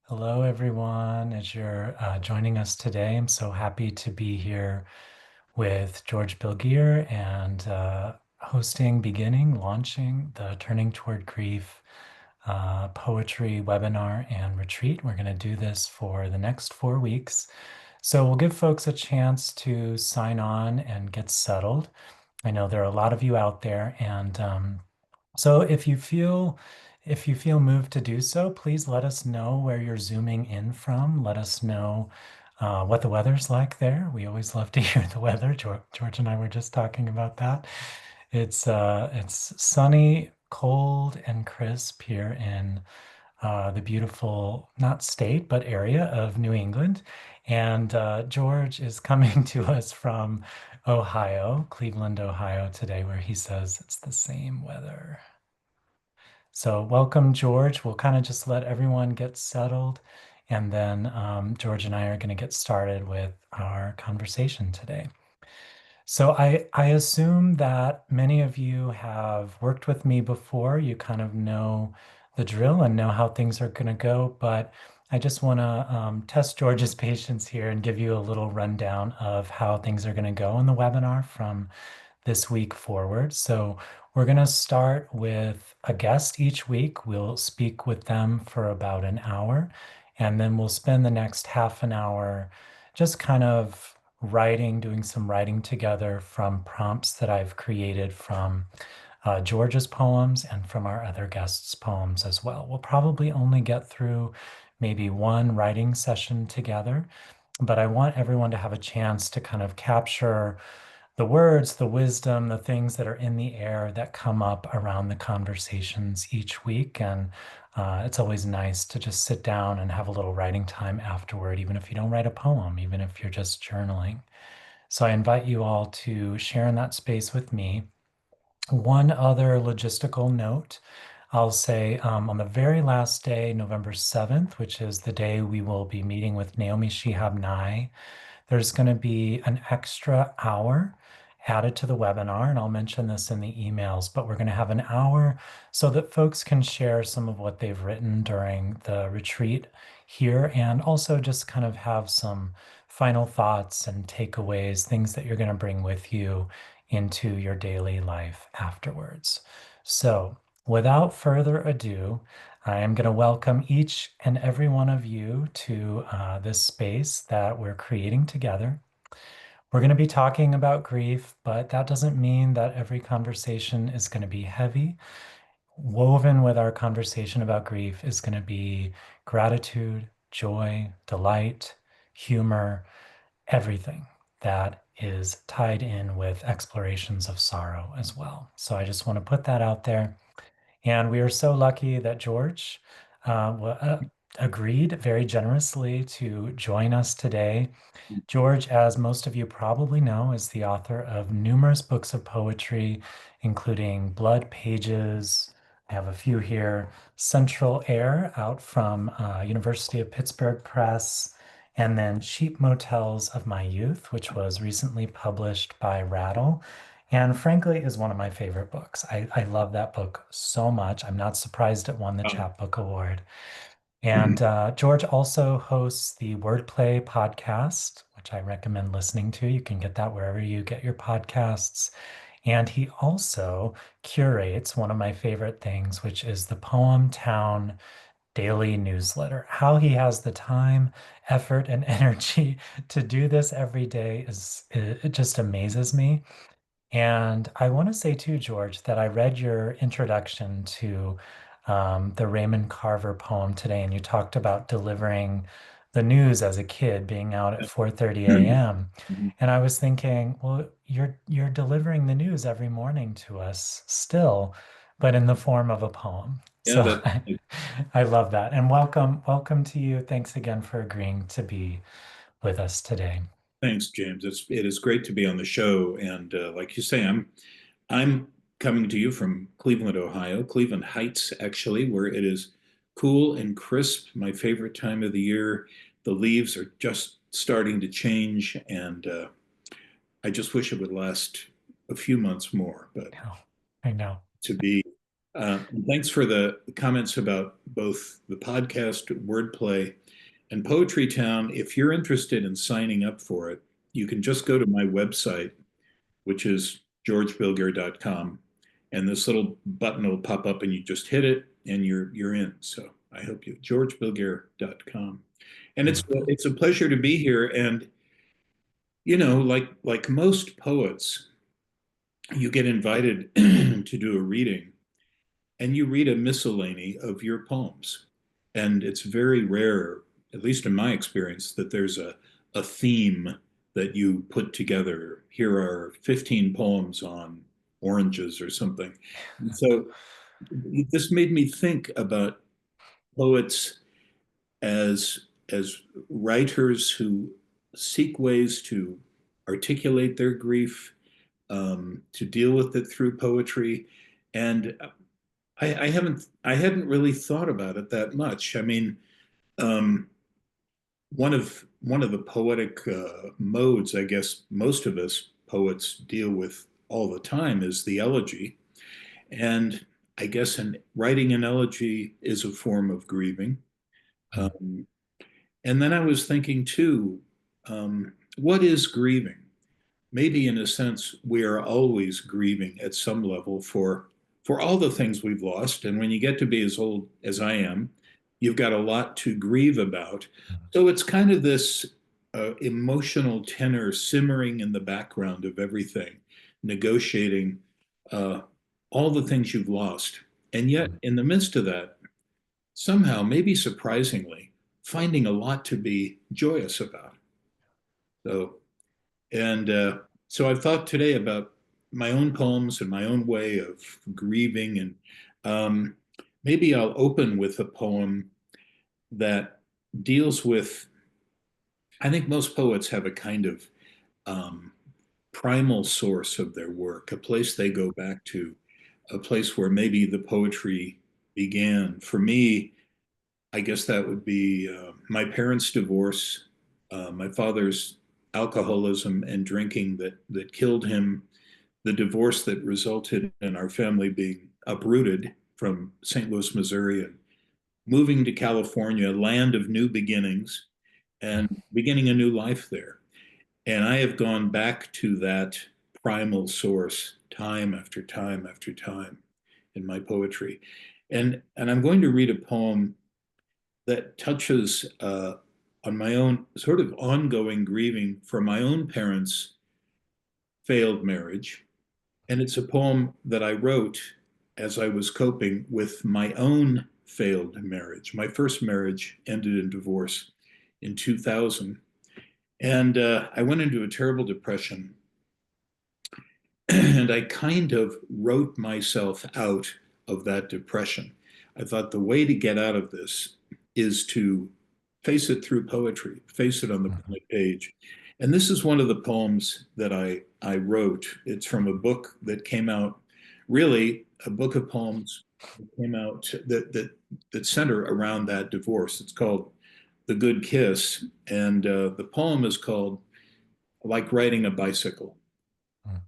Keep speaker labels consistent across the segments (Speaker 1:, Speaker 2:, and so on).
Speaker 1: Hello, everyone. As you're joining us today, I'm so happy to be here with George Bilgere and launching the Turning Toward Grief poetry webinar and retreat. We're going to do this for the next 4 weeks. So we'll give folks a chance to sign on and get settled. I know there are a lot of you out there, and so if you feel moved to do so, please let us know where you're zooming in from. Let us know what the weather's like there. We always love to hear the weather. George and I were just talking about that. It's sunny, cold, and crisp here in the beautiful, not state, but area of New England. And George is coming to us from Ohio, Cleveland, Ohio today, where he says it's the same weather. So, welcome, George. We'll kind of just let everyone get settled, and then George and I are going to get started with our conversation today. So, I assume that many of you have worked with me before. You kind of know the drill and know how things are going to go, but I just want to test George's patience here and give you a little rundown of how things are going to go in the webinar from this week forward. So we're going to start with a guest each week. We'll speak with them for about an hour, and then we'll spend the next half an hour just kind of doing some writing together from prompts that I've created from George's poems and from our other guests' poems as well. We'll probably only get through maybe one writing session together, but I want everyone to have a chance to kind of capture the words, the wisdom, the things that are in the air that come up around the conversations each week. And it's always nice to just sit down and have a little writing time afterward, even if you don't write a poem, even if you're just journaling. So I invite you all to share in that space with me. One other logistical note. I'll say on the very last day, November 7th, which is the day we will be meeting with Naomi Shihab Nye, there's going to be an extra hour added to the webinar, and I'll mention this in the emails, but we're going to have an hour so that folks can share some of what they've written during the retreat here and also just kind of have some final thoughts and takeaways, things that you're going to bring with you into your daily life afterwards. So, without further ado, I am going to welcome each and every one of you to this space that we're creating together. We're going to be talking about grief, but that doesn't mean that every conversation is going to be heavy. Woven with our conversation about grief is going to be gratitude, joy, delight, humor, everything that is tied in with explorations of sorrow as well. So I just want to put that out there. And we are so lucky that George agreed very generously to join us today. George, as most of you probably know, is the author of numerous books of poetry, including Blood Pages. I have a few here. Central Air out from University of Pittsburgh Press, and then Cheap Motels of My Youth, which was recently published by Rattle. And frankly, is one of my favorite books. I love that book so much. I'm not surprised it won the
Speaker 2: Oh,
Speaker 1: Chapbook Award. And George also hosts the Wordplay podcast, which I recommend listening to. You can get that wherever you get your podcasts. And he also curates one of my favorite things, which is the Poem Town daily newsletter. How he has the time, effort, and energy to do this every day it just amazes me. And I want to say too, George, that I read your introduction to the Raymond Carver poem today, and you talked about delivering the news as a kid, being out at 4:30 a.m. And I was thinking, well, you're delivering the news every morning to us still, but in the form of a poem.
Speaker 2: yeah,
Speaker 1: So
Speaker 2: that.
Speaker 1: I love that. And welcome to you. Thanks again for agreeing to be with us today.
Speaker 2: Thanks, James. It is great to be on the show, and like you say, I'm coming to you from Cleveland, Ohio, Cleveland Heights, actually, where it is cool and crisp. My favorite time of the year. The leaves are just starting to change, and I just wish it would last a few months more. But
Speaker 1: Oh, I know.
Speaker 2: to be And thanks for the comments about both the podcast, wordplay, and Poetry Town. If you're interested in signing up for it, you can just go to my website, which is georgebilgere.com, and this little button will pop up, and you just hit it, and you're in. So I hope you georgebilgere.com, and
Speaker 1: Wonderful.
Speaker 2: it's a pleasure to be here. And like most poets, you get invited to do a reading and you read a miscellany of your poems. And it's very rare, at least in my experience, that there's a theme that you put together. Here are 15 poems on oranges or something. And so this made me think about poets as writers who seek ways to articulate their grief, to deal with it through poetry. And I hadn't really thought about it that much. I mean, um, one of the poetic modes, I guess most of us poets deal with all the time is the elegy, and I guess writing an elegy is a form of grieving.
Speaker 1: Mm,
Speaker 2: Um, and then I was thinking too, what is grieving? Maybe in a sense we are always grieving at some level for all the things we've lost, and when you get to be as old as I am, you've got a lot to grieve about.
Speaker 1: mm,
Speaker 2: So it's kind of this emotional tenor simmering in the background of everything, negotiating uh, all the things you've lost, and yet
Speaker 1: mm,
Speaker 2: in the midst of that, somehow, maybe surprisingly, finding a lot to be joyous about. So and so I've thought today about my own poems and my own way of grieving. And um, maybe I'll open with a poem that deals with, I think most poets have a kind of um, primal source of their work, a place they go back to, a place where maybe the poetry began. For me, I guess that would be my parents' divorce, my father's alcoholism and drinking that killed him, the divorce that resulted in our family being uprooted from St. Louis, Missouri, and moving to California, land of new beginnings,
Speaker 1: mm,
Speaker 2: and beginning a new life there. And I have gone back to that primal source time after time after time in my poetry. And I'm going to read a poem that touches on my own sort of ongoing grieving for my own parents' failed marriage. And it's a poem that I wrote as I was coping with my own failed marriage. My first marriage ended in divorce in 2000. And I went into a terrible depression. And I kind of wrote myself out of that depression. I thought the way to get out of this is to face it through poetry, face it on the
Speaker 1: mm,
Speaker 2: page. And this is one of the poems that I wrote. It's from a book that came out, really a book of poems that came out that center around that divorce. It's called The Good Kiss. And the poem is called Like Riding a Bicycle.
Speaker 1: mm,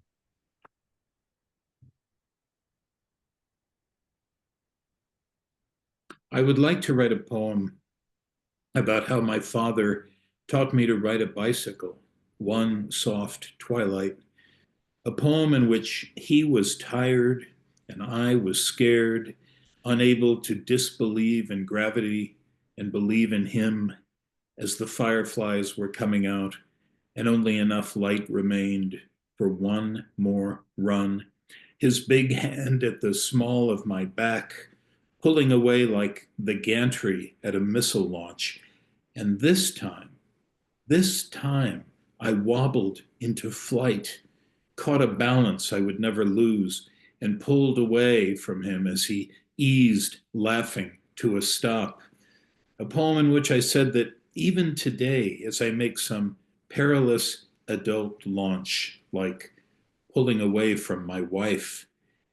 Speaker 2: I would like to write a poem about how my father taught me to ride a bicycle one soft twilight, a poem in which he was tired and I was scared, unable to disbelieve in gravity and believe in him as the fireflies were coming out and only enough light remained for one more run. His big hand at the small of my back, pulling away like the gantry at a missile launch. And this time, I wobbled into flight, caught a balance I would never lose, and pulled away from him as he eased, laughing, to a stop. A poem in which I said that even today, as I make some perilous adult launch, like pulling away from my wife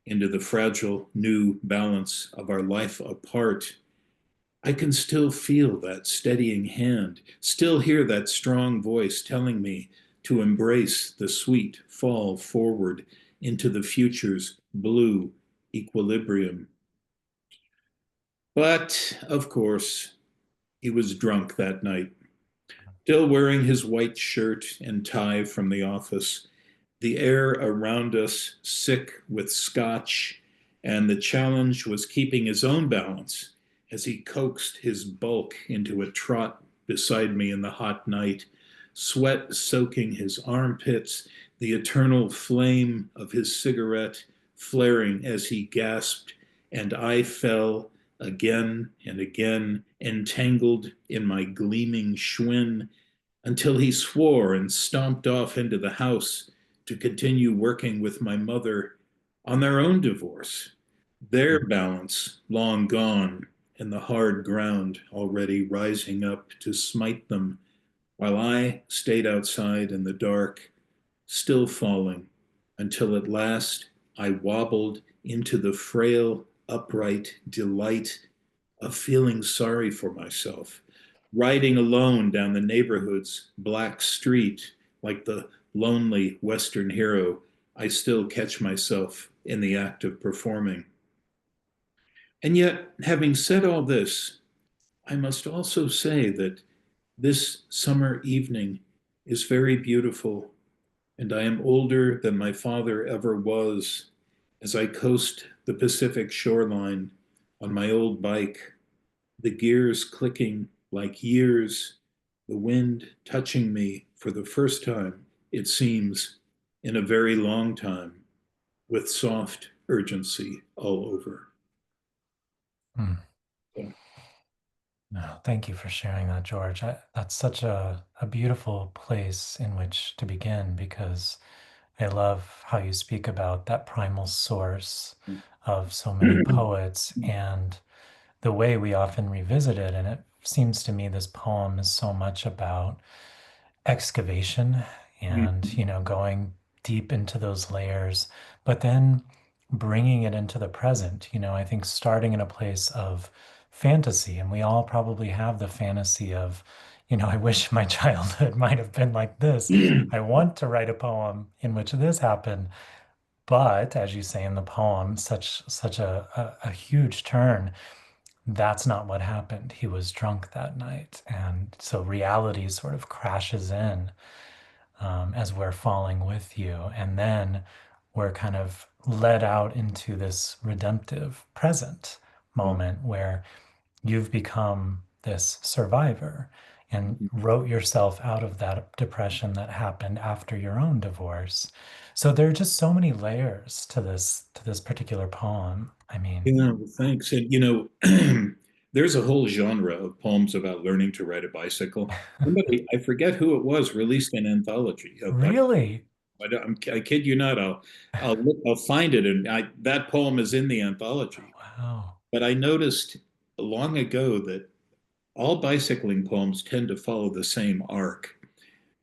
Speaker 2: into the fragile new balance of our life apart, I can still feel that steadying hand, still hear that strong voice telling me to embrace the sweet fall forward into the future's blue equilibrium. But of course, he was drunk that night, still wearing his white shirt and tie from the office, the air around us sick with scotch, and the challenge was keeping his own balance as he coaxed his bulk into a trot beside me in the hot night, sweat soaking his armpits, the eternal flame of his cigarette flaring as he gasped, and I fell again and again, entangled in my gleaming Schwinn, until he swore and stomped off into the house to continue working with my mother on their own divorce, their balance long gone, and the hard ground already rising up to smite them, while I stayed outside in the dark, still falling, until at last I wobbled into the frail, upright delight of feeling sorry for myself, riding alone down the neighborhood's black street like the lonely Western hero I still catch myself in the act of performing. And yet, having said all this, I must also say that this summer evening is very beautiful, and I am older than my father ever was as I coast the Pacific shoreline on my old bike, the gears clicking like years, the wind touching me for the first time, it seems, in a very long time, with soft urgency all over.
Speaker 1: Hmm.
Speaker 2: So,
Speaker 1: No, thank you for sharing that, George. That's such a beautiful place in which to begin because I love how you speak about that primal source of so many poets and the way we often revisit it. And it seems to me this poem is so much about excavation and, going deep into those layers, but then bringing it into the present. I think starting in a place of fantasy, and we all probably have the fantasy of, I wish my childhood might have been like this. I want to write a poem in which this happened. But as you say in the poem, such a huge turn. That's not what happened. He was drunk that night. And so reality sort of crashes in as we're falling with you. And then we're kind of led out into this redemptive present moment where you've become this survivor and wrote yourself out of that depression that happened after your own divorce. So there are just so many layers to this particular poem. I mean,
Speaker 2: well, thanks. And there's a whole genre of poems about learning to ride a bicycle. Somebody, I forget who it was, released an anthology of
Speaker 1: really?
Speaker 2: I kid you not. I'll find it, and that poem is in the anthology.
Speaker 1: Wow.
Speaker 2: But I noticed long ago that all bicycling poems tend to follow the same arc.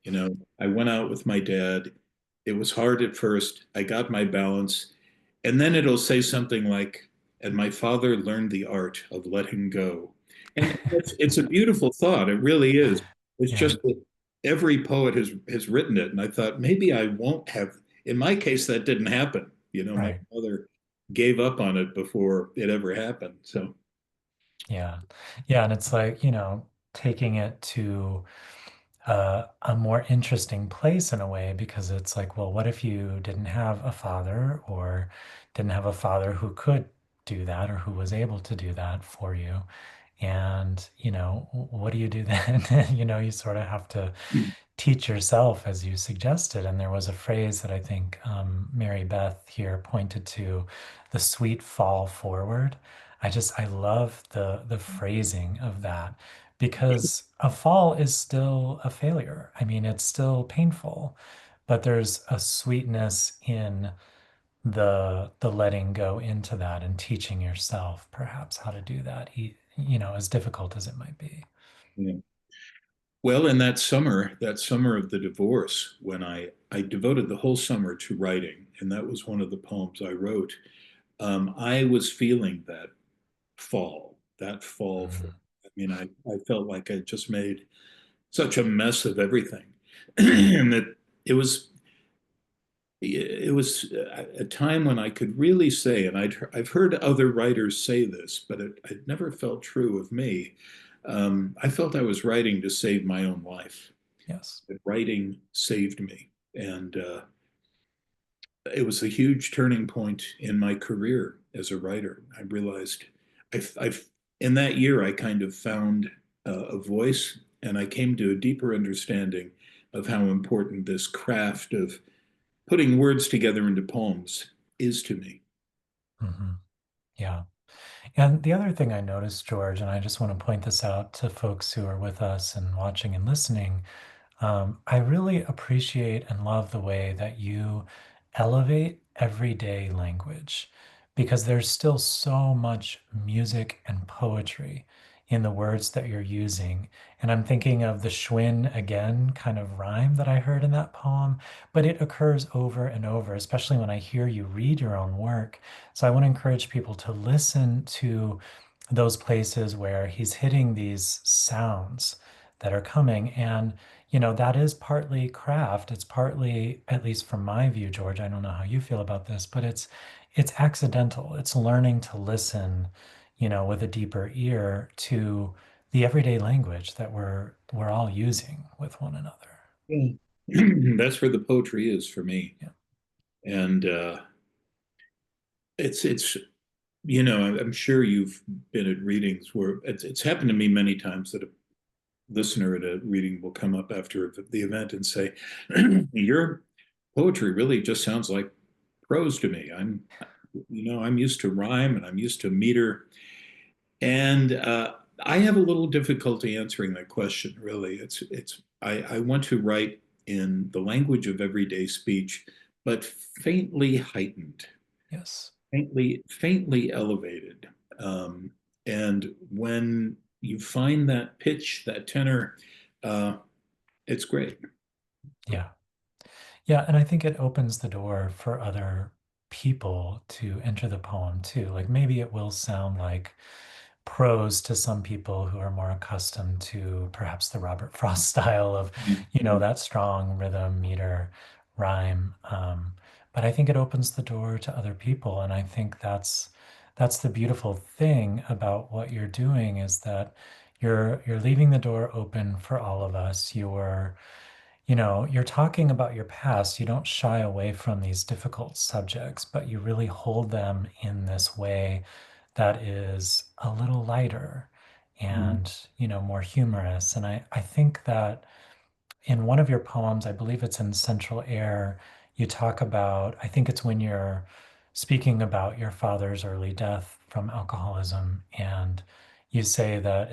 Speaker 2: I went out with my dad. It was hard at first. I got my balance, and then it'll say something like, "And my father learned the art of letting go." And it's a beautiful thought. It really is. It's
Speaker 1: Yeah,
Speaker 2: just that every poet has written it, and I thought maybe I won't have. In my case, that didn't happen. My
Speaker 1: right.
Speaker 2: father gave up on it before it ever happened. So,
Speaker 1: Yeah. Yeah. And it's like, taking it to a more interesting place in a way because it's like, well, what if you didn't have a father or didn't have a father who could do that or who was able to do that for you? And, what do you do then? You sort of have to teach yourself, as you suggested. And there was a phrase that I think Mary Beth here pointed to, the sweet fall forward. I love the phrasing of that because a fall is still a failure. I mean, it's still painful, but there's a sweetness in the letting go into that and teaching yourself perhaps how to do that, as difficult as it might be.
Speaker 2: yeah. Well, in that summer of the divorce, when I devoted the whole summer to writing, and that was one of the poems I wrote, I was feeling that fall.
Speaker 1: Mm.
Speaker 2: I mean, I felt like I just made such a mess of everything, and that it was it was a time when I could really say, and I've heard other writers say this, but it never felt true of me. I felt I was writing to save my own life.
Speaker 1: Yes.
Speaker 2: That writing saved me, and it was a huge turning point in my career as a writer. I realized I've in that year I kind of found a voice, and I came to a deeper understanding of how important this craft of putting words together into poems is to me.
Speaker 1: Hmm. Yeah. And the other thing I noticed, George, and I just want to point this out to folks who are with us and watching and listening, I really appreciate and love the way that you elevate everyday language because there's still so much music and poetry in the words that you're using. And I'm thinking of the Schwinn again kind of rhyme that I heard in that poem, but it occurs over and over, especially when I hear you read your own work. So I want to encourage people to listen to those places where he's hitting these sounds that are coming. And that is partly craft. It's partly, at least from my view, George, I don't know how you feel about this, but it's accidental. It's learning to listen, with a deeper ear to the everyday language that we're all using with one another.
Speaker 2: Yeah. That's where the poetry is for me.
Speaker 1: Yeah.
Speaker 2: And it's I'm sure you've been at readings where it's happened to me many times that a listener at a reading will come up after the event and say, "Your poetry really just sounds like prose to me. I'm used to rhyme and I'm used to meter, and I have a little difficulty answering that question. Really, I want to write in the language of everyday speech, but faintly heightened,
Speaker 1: Yes.
Speaker 2: faintly elevated. Um, and when you find that pitch, that tenor, uh, it's great.
Speaker 1: Yeah. Yeah, and I think it opens the door for other people to enter the poem too. Like maybe it will sound like prose to some people who are more accustomed to perhaps the Robert Frost style of, that strong rhythm, meter, rhyme. But I think it opens the door to other people, and I think that's the beautiful thing about what you're doing is that you're leaving the door open for all of us. You're talking about your past. You don't shy away from these difficult subjects, but you really hold them in this way that is a little lighter and, more humorous. And I think that in one of your poems, I believe it's in Central Air, you talk about, I think it's when you're speaking about your father's early death from alcoholism, and you say that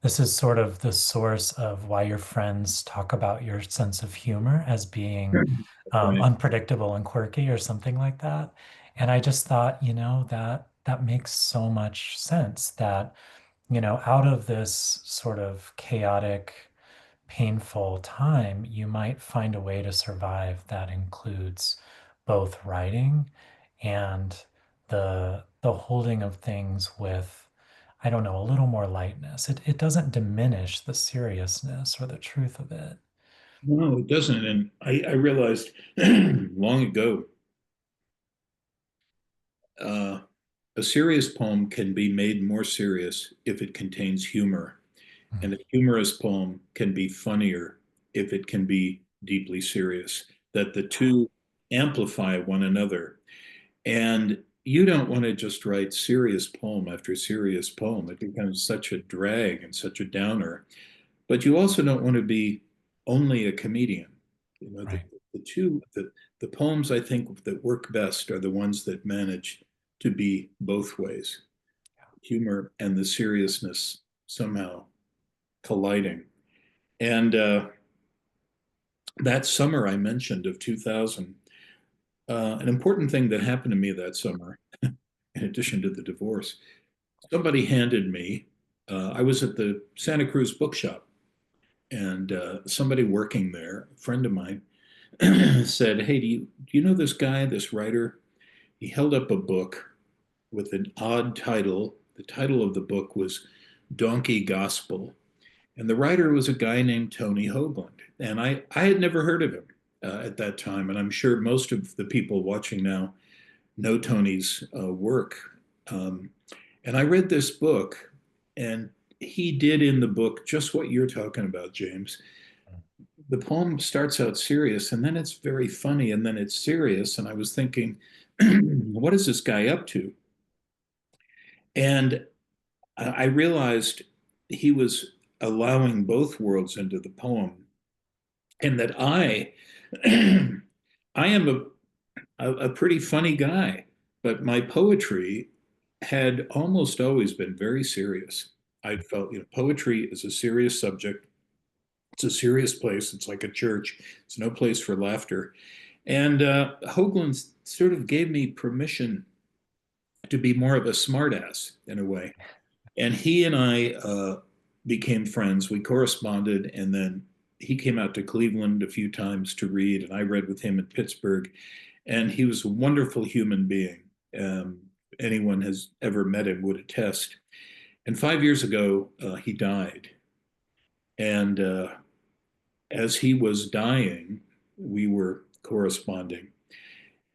Speaker 1: this is sort of the source of why your friends talk about your sense of humor as being
Speaker 2: Right.
Speaker 1: unpredictable and quirky or something like that. And I just thought, that makes so much sense that, out of this sort of chaotic, painful time, you might find a way to survive that includes both writing and the holding of things with, I don't know, a little more lightness. It doesn't diminish the seriousness or the truth of it.
Speaker 2: No, it doesn't. And I realized long ago, uh, a serious poem can be made more serious if it contains humor,
Speaker 1: Mm.
Speaker 2: and a humorous poem can be funnier if it can be deeply serious. That the two amplify one another. And you don't want to just write serious poem after serious poem. It becomes such a drag and such a downer. But you also don't want to be only a comedian. You know,
Speaker 1: Right.
Speaker 2: the poems I think that work best are the ones that manage to be both ways, humor and the seriousness somehow colliding. And that summer I mentioned of 2000, an important thing that happened to me that summer, in addition to the divorce, somebody handed me, I was at the Santa Cruz bookshop, and somebody working there, a friend of mine, said, "Hey, do you know this guy, this writer?" He held up a book with an odd title. The title of the book was Donkey Gospel. And the writer was a guy named Tony Hoagland. And I had never heard of him. at that time, and I'm sure most of the people watching now know Tony's work. Um, and I read this book, and he did in the book just what you're talking about, James. The poem starts out serious, and then it's very funny, and then it's serious. And I was thinking, what is this guy up to? And I realized he was allowing both worlds into the poem, and that I am a pretty funny guy, but my poetry had almost always been very serious. I felt, poetry is a serious subject. It's a serious place. It's like a church. It's no place for laughter. And Hoagland sort of gave me permission to be more of a smartass in a way. And he and I became friends. We corresponded, and then he came out to Cleveland a few times to read, and I read with him in Pittsburgh. And he was a wonderful human being. Um, Anyone has ever met him would attest. And 5 years ago, he died. And as he was dying, we were corresponding.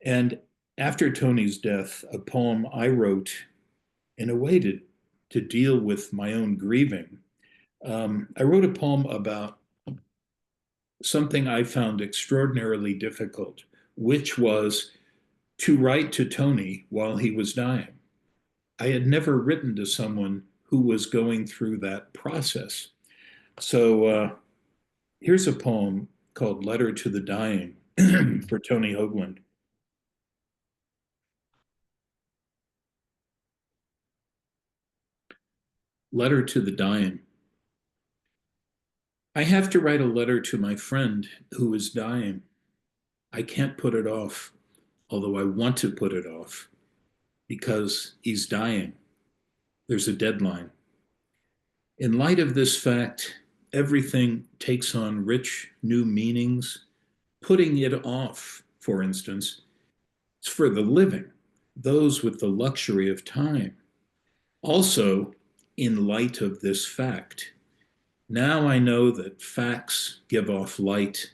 Speaker 2: And after Tony's death, a poem I wrote in a way to deal with my own grieving. I wrote a poem about something I found extraordinarily difficult, which was to write to Tony while he was dying. I had never written to someone who was going through that process. So here's a poem called Letter to the Dying for Tony Hoagland. Letter to the Dying. I have to write a letter to my friend who is dying. I can't put it off, although I want to put it off because he's dying. There's a deadline. In light of this fact, everything takes on rich new meanings. Putting it off, for instance, is for the living, those with the luxury of time. Also, in light of this fact, now I know that facts give off light,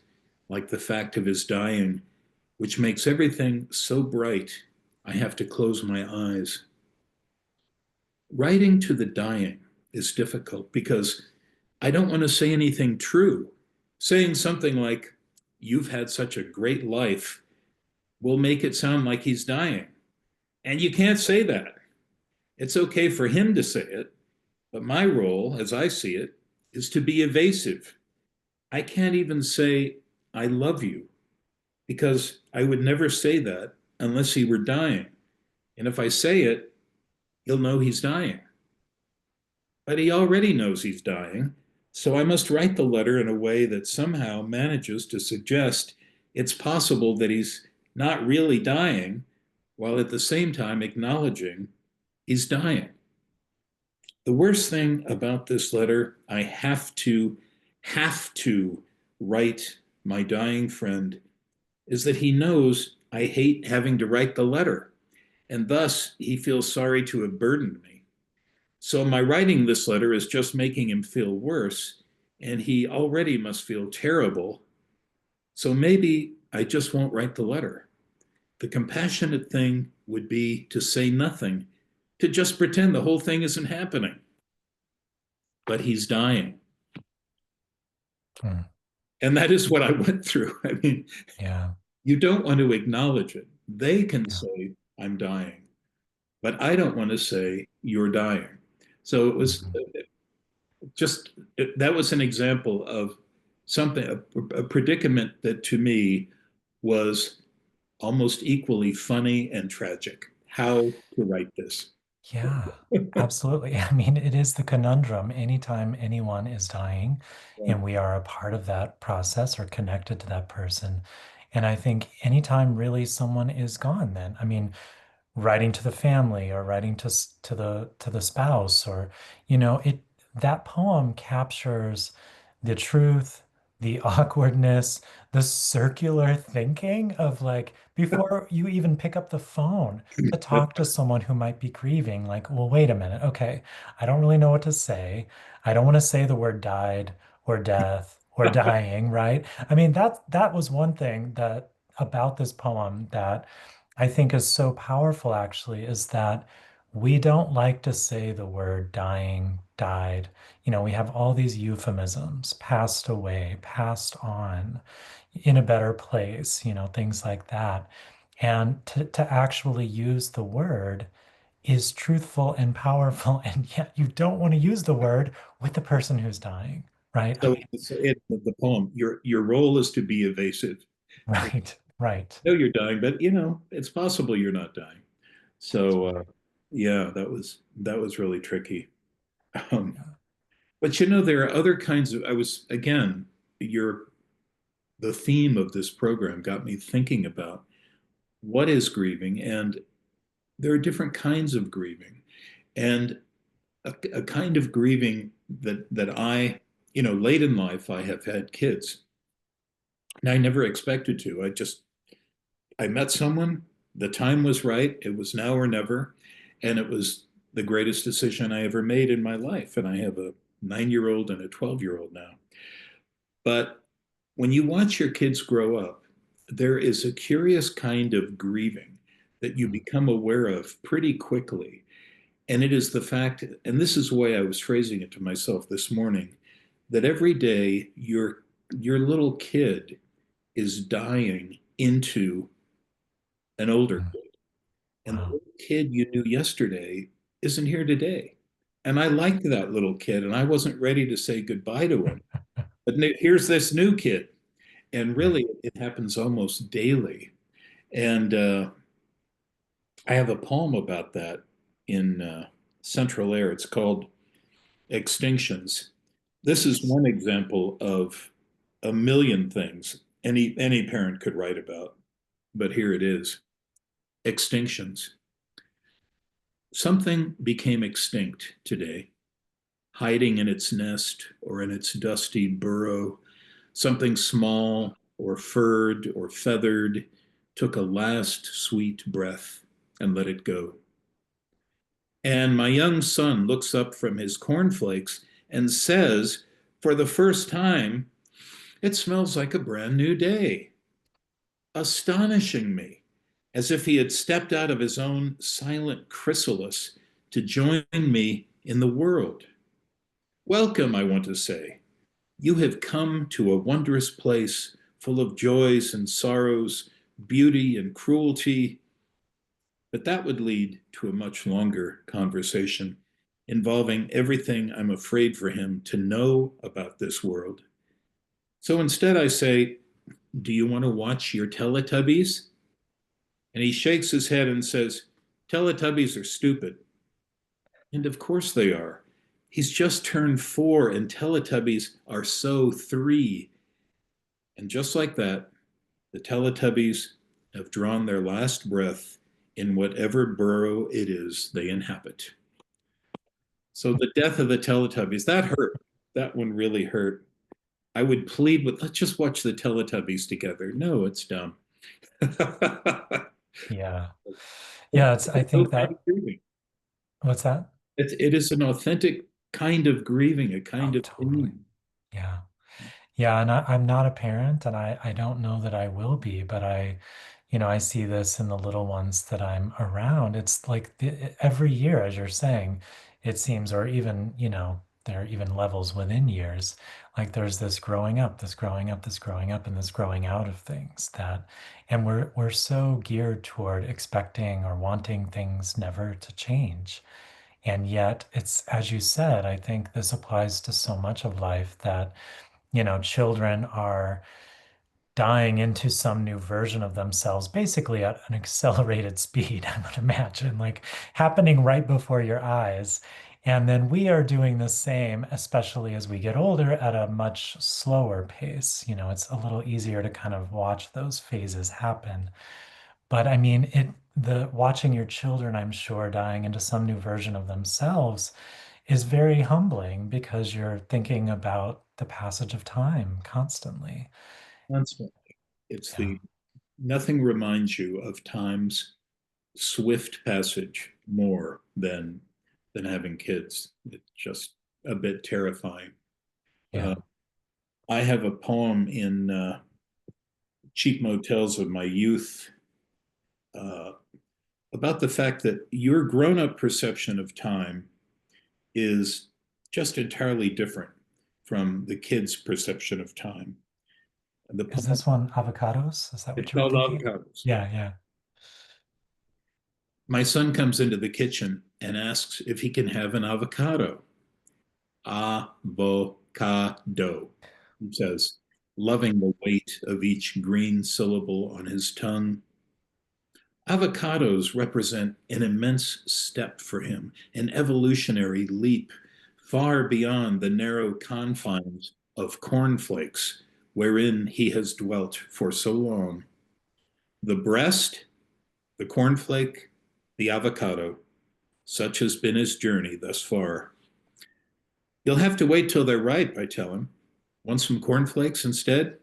Speaker 2: like the fact of his dying, which makes everything so bright, I have to close my eyes. Writing to the dying is difficult because I don't want to say anything true. Saying something like, "You've had such a great life," will make it sound like he's dying. And you can't say that. It's okay for him to say it, but my role, as I see it, is to be evasive. I can't even say, "I love you," because I would never say that unless he were dying. And if I say it, he'll know he's dying. But he already knows he's dying, so I must write the letter in a way that somehow manages to suggest it's possible that he's not really dying, while at the same time acknowledging he's dying. The worst thing about this letter, I have to write my dying friend, is that he knows I hate having to write the letter, and thus he feels sorry to have burdened me. So my writing this letter is just making him feel worse, and he already must feel terrible. So maybe I just won't write the letter. The compassionate thing would be to say nothing, to just pretend the whole thing isn't happening. But he's dying.
Speaker 1: Hmm.
Speaker 2: And that is what I went through. I mean,
Speaker 1: Yeah.
Speaker 2: you don't want to acknowledge it. They can
Speaker 1: Yeah.
Speaker 2: say, "I'm dying," but I don't want to say, "You're dying." So it was
Speaker 1: Mhm.
Speaker 2: just, that was an example of something, a predicament that to me was almost equally funny and tragic. How to write this.
Speaker 1: Yeah, absolutely. I mean, it is the conundrum. Anytime anyone is dying
Speaker 2: Yeah.
Speaker 1: and we are a part of that process or connected to that person. And I think anytime really someone is gone, then, I mean, writing to the family or writing to the spouse or it that poem captures the truth, the awkwardness, the circular thinking of like before you even pick up the phone to talk to someone who might be grieving, like, well, wait a minute, okay, I don't really know what to say. I don't want to say the word died or death or dying, right? I mean, that was one thing that about this poem that I think is so powerful actually is that we don't like to say the word dying, died. You know, we have all these euphemisms, passed away, passed on, in a better place, you know, things like that. And to actually use the word is truthful and powerful, and yet you don't want to use the word with the person who's dying, right? I
Speaker 2: So,
Speaker 1: mean,
Speaker 2: the poem, your role is to be evasive.
Speaker 1: right, right.
Speaker 2: I know you're dying, but it's possible you're not dying.
Speaker 1: That's
Speaker 2: So,
Speaker 1: right.
Speaker 2: yeah, that was really tricky. Um,
Speaker 1: Yeah.
Speaker 2: but there are other kinds of. I was again, your the theme of this program got me thinking about what is grieving, and there are different kinds of grieving, and a kind of grieving that late in life, I have had kids, and I never expected to. I met someone, the time was right, it was now or never, and it was the greatest decision I ever made in my life. And I have a 9-year-old and a 12-year-old now. But when you watch your kids grow up, there is a curious kind of grieving that you become aware of pretty quickly. And it is the fact, and this is the way I was phrasing it to myself this morning, that every day your little kid is dying into an older
Speaker 1: Mm.
Speaker 2: kid. And the
Speaker 1: Wow.
Speaker 2: little kid you knew yesterday isn't here today. And I liked that little kid, and I wasn't ready to say goodbye to him. But here's this new kid. And
Speaker 1: Right.
Speaker 2: really, it happens almost daily. And I have a poem about that in Central Air. It's called Extinctions. This is one example of a million things any parent could write about, but here it is. Extinctions. Something became extinct today, hiding in its nest or in its dusty burrow. Something small or furred or feathered took a last sweet breath and let it go. And my young son looks up from his cornflakes and says, for the first time, it smells like a brand new day, astonishing me, as if he had stepped out of his own silent chrysalis to join me in the world. Welcome, I want to say. You have come to a wondrous place full of joys and sorrows, beauty and cruelty, but that would lead to a much longer conversation involving everything I'm afraid for him to know about this world. So instead, I say, do you want to watch your Teletubbies? And he shakes his head and says, Teletubbies are stupid. And of course they are. He's just turned 4, and Teletubbies are so 3. And just like that, the Teletubbies have drawn their last breath in whatever burrow it is they inhabit. So the death of the Teletubbies, that hurt. That one really hurt. I would plead with, let's just watch the Teletubbies together. No, it's dumb. But
Speaker 1: Yeah. Yeah,
Speaker 2: it's
Speaker 1: it's I
Speaker 2: no
Speaker 1: think
Speaker 2: kind of
Speaker 1: that
Speaker 2: grieving.
Speaker 1: what's that?
Speaker 2: It is an authentic kind of grieving, a kind
Speaker 1: Oh,
Speaker 2: of
Speaker 1: totally.
Speaker 2: pain.
Speaker 1: Yeah. Yeah, and I'm not a parent and I don't know that I will be, but I see this in the little ones that I'm around. It's like every year, as you're saying, it seems, or even, there are even levels within years. Like there's this growing up, this growing up, this growing up, and this growing out of things and we're so geared toward expecting or wanting things never to change. And yet it's, as you said, I think this applies to so much of life that children are dying into some new version of themselves, basically at an accelerated speed, I would imagine, like happening right before your eyes. And then we are doing the same, especially as we get older, at a much slower pace. It's a little easier to kind of watch those phases happen. But I mean, the watching your children, I'm sure, dying into some new version of themselves is very humbling because you're thinking about the passage of time constantly.
Speaker 2: Constantly. It's
Speaker 1: Yeah,
Speaker 2: the nothing reminds you of time's swift passage more than having kids. It's just a bit terrifying. Uh,
Speaker 1: yeah,
Speaker 2: I have a poem in Cheap Motels of My Youth uh, about the fact that your grown up perception of time is just entirely different from the kid's perception of time. The
Speaker 1: Is
Speaker 2: poem,
Speaker 1: this one avocados? Is that
Speaker 2: it's
Speaker 1: what you were
Speaker 2: called
Speaker 1: thinking?
Speaker 2: Avocados.
Speaker 1: Yeah, yeah.
Speaker 2: My son comes into the kitchen and asks if he can have an avocado. Avocado, he says, loving the weight of each green syllable on his tongue. Avocados represent an immense step for him, an evolutionary leap far beyond the narrow confines of cornflakes wherein he has dwelt for so long. The breast, the cornflake, the avocado, such has been his journey thus far. You'll have to wait till they're ripe, I tell him. Want some cornflakes instead?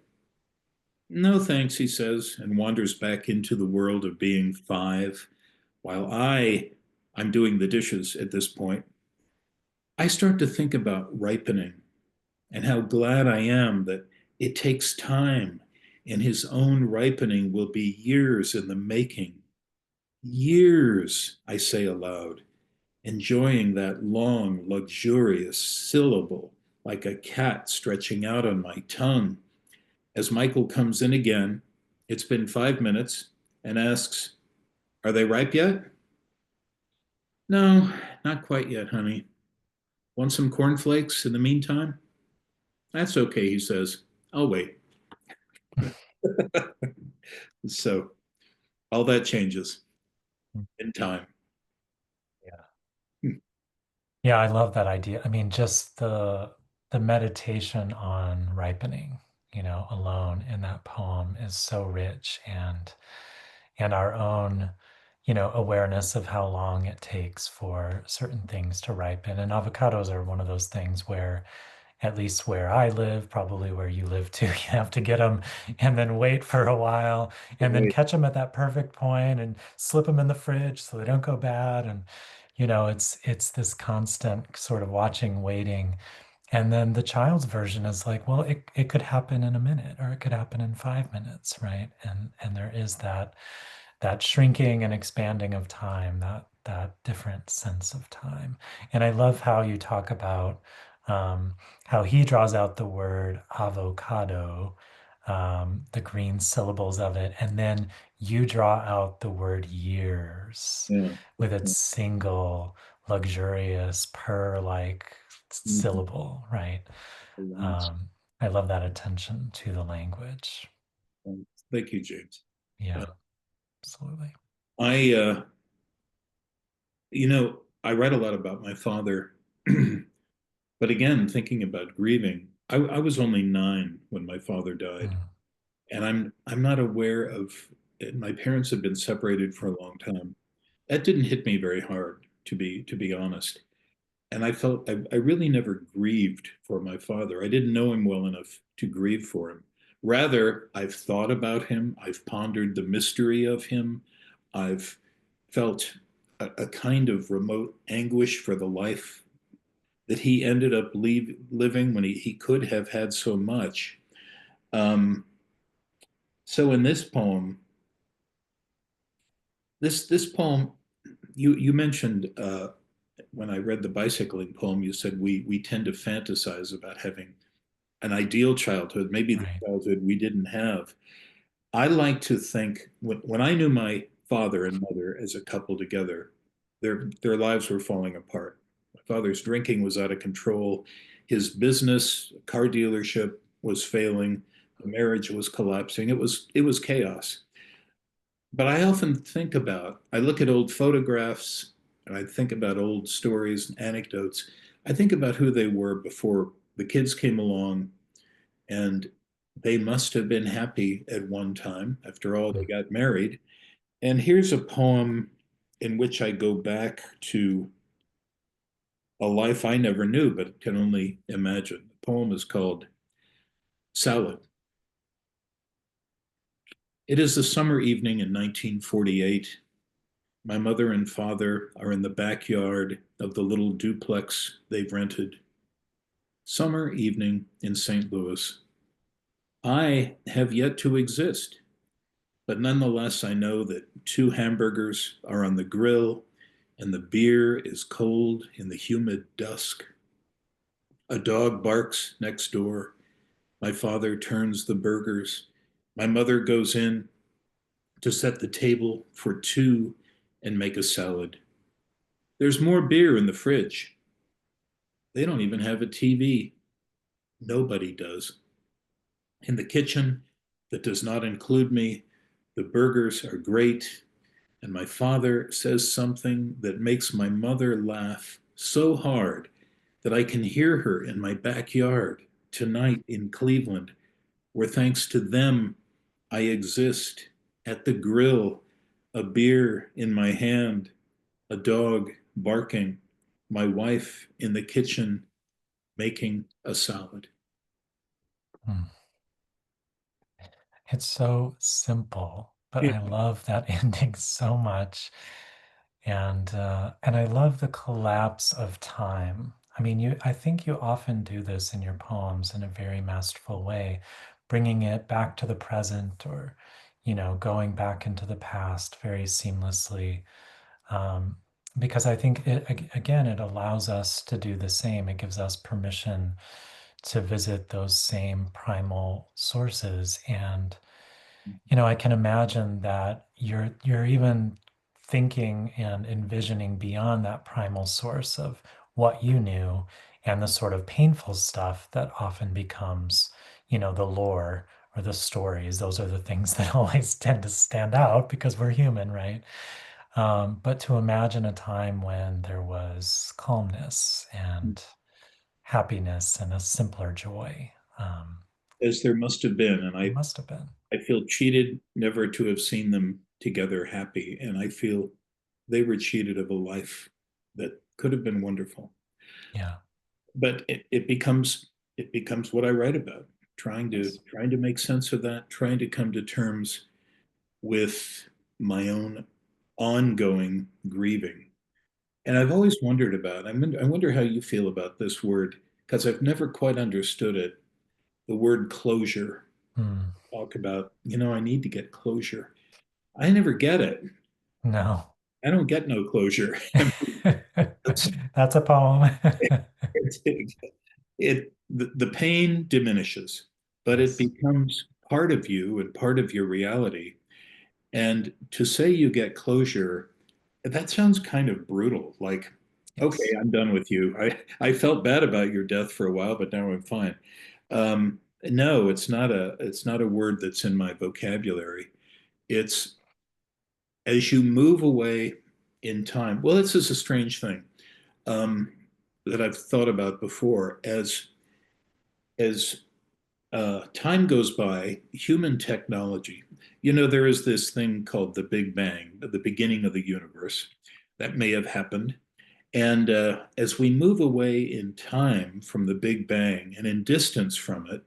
Speaker 2: No, thanks, he says, and wanders back into the world of being five, while I'm doing the dishes at this point. I start to think about ripening and how glad I am that it takes time, and his own ripening will be years in the making. Years, I say aloud, enjoying that long, luxurious syllable like a cat stretching out on my tongue. As Michael comes in again, it's been 5 minutes, and asks, "Are they ripe yet?" No, not quite yet, honey. Want some cornflakes in the meantime? That's okay, he says. I'll wait. So all that changes in time.
Speaker 1: Yeah.
Speaker 2: Hmm.
Speaker 1: Yeah, I love that idea. I mean, just the meditation on ripening, alone in that poem is so rich and our own, awareness of how long it takes for certain things to ripen. And avocados are one of those things where at least where I live, probably where you live too, you have to get them and then wait for a while and then
Speaker 2: Wait.
Speaker 1: catch them at that perfect point and slip them in the fridge so they don't go bad. And, it's this constant sort of watching, waiting. And then the child's version is like, well, it could happen in a minute or it could happen in 5 minutes, right? And there is that shrinking and expanding of time, that different sense of time. And I love how you talk about how he draws out the word avocado, the green syllables of it, and then you draw out the word years
Speaker 2: Yeah.
Speaker 1: with its single, luxurious, purr-like
Speaker 2: Mhm.
Speaker 1: syllable, right?
Speaker 2: Alas.
Speaker 1: Um, I love that attention to the language.
Speaker 2: Thank you, James. Uh,
Speaker 1: Yeah, absolutely.
Speaker 2: I, I write a lot about my father, but again, thinking about grieving, I was only 9 when my father died,
Speaker 1: Mm,
Speaker 2: and I'm not aware of. My parents had been separated for a long time. That didn't hit me very hard, to be honest. And I felt I really never grieved for my father. I didn't know him well enough to grieve for him. Rather, I've thought about him. I've pondered the mystery of him. I've felt a kind of remote anguish for the life that he ended up living when he could have had so much. Um, so in this poem, this poem, you mentioned when I read the bicycling poem, you said we tend to fantasize about having an ideal childhood, maybe the
Speaker 1: right.
Speaker 2: childhood we didn't have. I like to think when I knew my father and mother as a couple together, their lives were falling apart. My father's drinking was out of control. His business, car dealership, was failing. The marriage was collapsing. It was chaos. But I often I look at old photographs and I think about old stories and anecdotes. I think about who they were before the kids came along, and they must have been happy at one time. After all, they
Speaker 1: Mm,
Speaker 2: got married. And here's a poem in which I go back to a life I never knew, but can only imagine. The poem is called Salad. It is a summer evening in 1948. My mother and father are in the backyard of the little duplex they've rented. Summer evening in St. Louis. I have yet to exist, but nonetheless, I know that two hamburgers are on the grill and the beer is cold in the humid dusk. A dog barks next door. My father turns the burgers. My mother goes in to set the table for two and make a salad. There's more beer in the fridge. They don't even have a TV. Nobody does. In the kitchen, that does not include me, the burgers are great, and my father says something that makes my mother laugh so hard that I can hear her in my backyard tonight in Cleveland, where thanks to them, I exist at the grill, a beer in my hand, a dog barking, my wife in the kitchen making a salad.
Speaker 1: Mm. It's so simple, but
Speaker 2: Yeah.
Speaker 1: I love that ending so much. And I love the collapse of time. I mean, I think you often do this in your poems in a very masterful way, bringing it back to the present or, going back into the past very seamlessly. Um, because I think again, it allows us to do the same. It gives us permission to visit those same primal sources. And I can imagine that you're even thinking and envisioning beyond that primal source of what you knew and the sort of painful stuff that often becomes, the lore or the stories. Those are the things that always tend to stand out because we're human, right? But to imagine a time when there was calmness and happiness and a simpler joy,
Speaker 2: As there must have been, and
Speaker 1: there
Speaker 2: I
Speaker 1: must have been.
Speaker 2: I feel cheated never to have seen them together happy, and I feel they were cheated of a life that could have been wonderful.
Speaker 1: Yeah.
Speaker 2: But it becomes what I write about, trying to
Speaker 1: Yes.
Speaker 2: trying to make sense of that, trying to come to terms with my own ongoing grieving. And I've always wondered about, I wonder how you feel about this word, because I've never quite understood it. The word closure.
Speaker 1: Hmm.
Speaker 2: Talk about, I need to get closure. I never get it.
Speaker 1: No.
Speaker 2: I don't get no closure. I mean,
Speaker 1: That's a poem.
Speaker 2: the pain diminishes, but it
Speaker 1: Yes.
Speaker 2: becomes part of you and part of your reality. And to say you get closure, that sounds kind of brutal. Like, okay,
Speaker 1: Yes.
Speaker 2: I'm done with you. I felt bad about your death for a while, but now I'm fine. No, it's not a word that's in my vocabulary. It's as you move away in time. Well, this is a strange thing um, that I've thought about before. As time goes by, human technology, there is this thing called the Big Bang, the beginning of the universe. That may have happened. And as we move away in time from the Big Bang and in distance from it,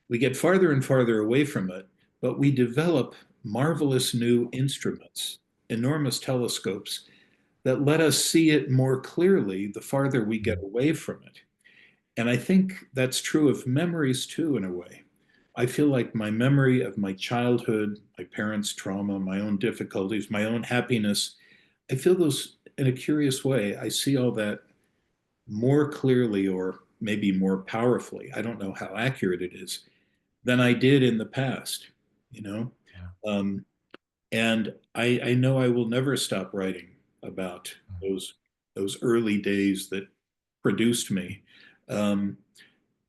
Speaker 2: we get farther and farther away from it, but we develop marvelous new instruments, enormous telescopes that let us see it more clearly the farther we get
Speaker 1: Mm.
Speaker 2: away from it. And I think that's true of memories too, in a way. I feel like my memory of my childhood, my parents' trauma, my own difficulties, my own happiness, I feel those in a curious way. I see all that more clearly or maybe more powerfully. I don't know how accurate it is than I did in the past, you know?
Speaker 1: Yeah.
Speaker 2: Um, and I know I will never stop writing about
Speaker 1: Mm.
Speaker 2: those early days that produced me. Um,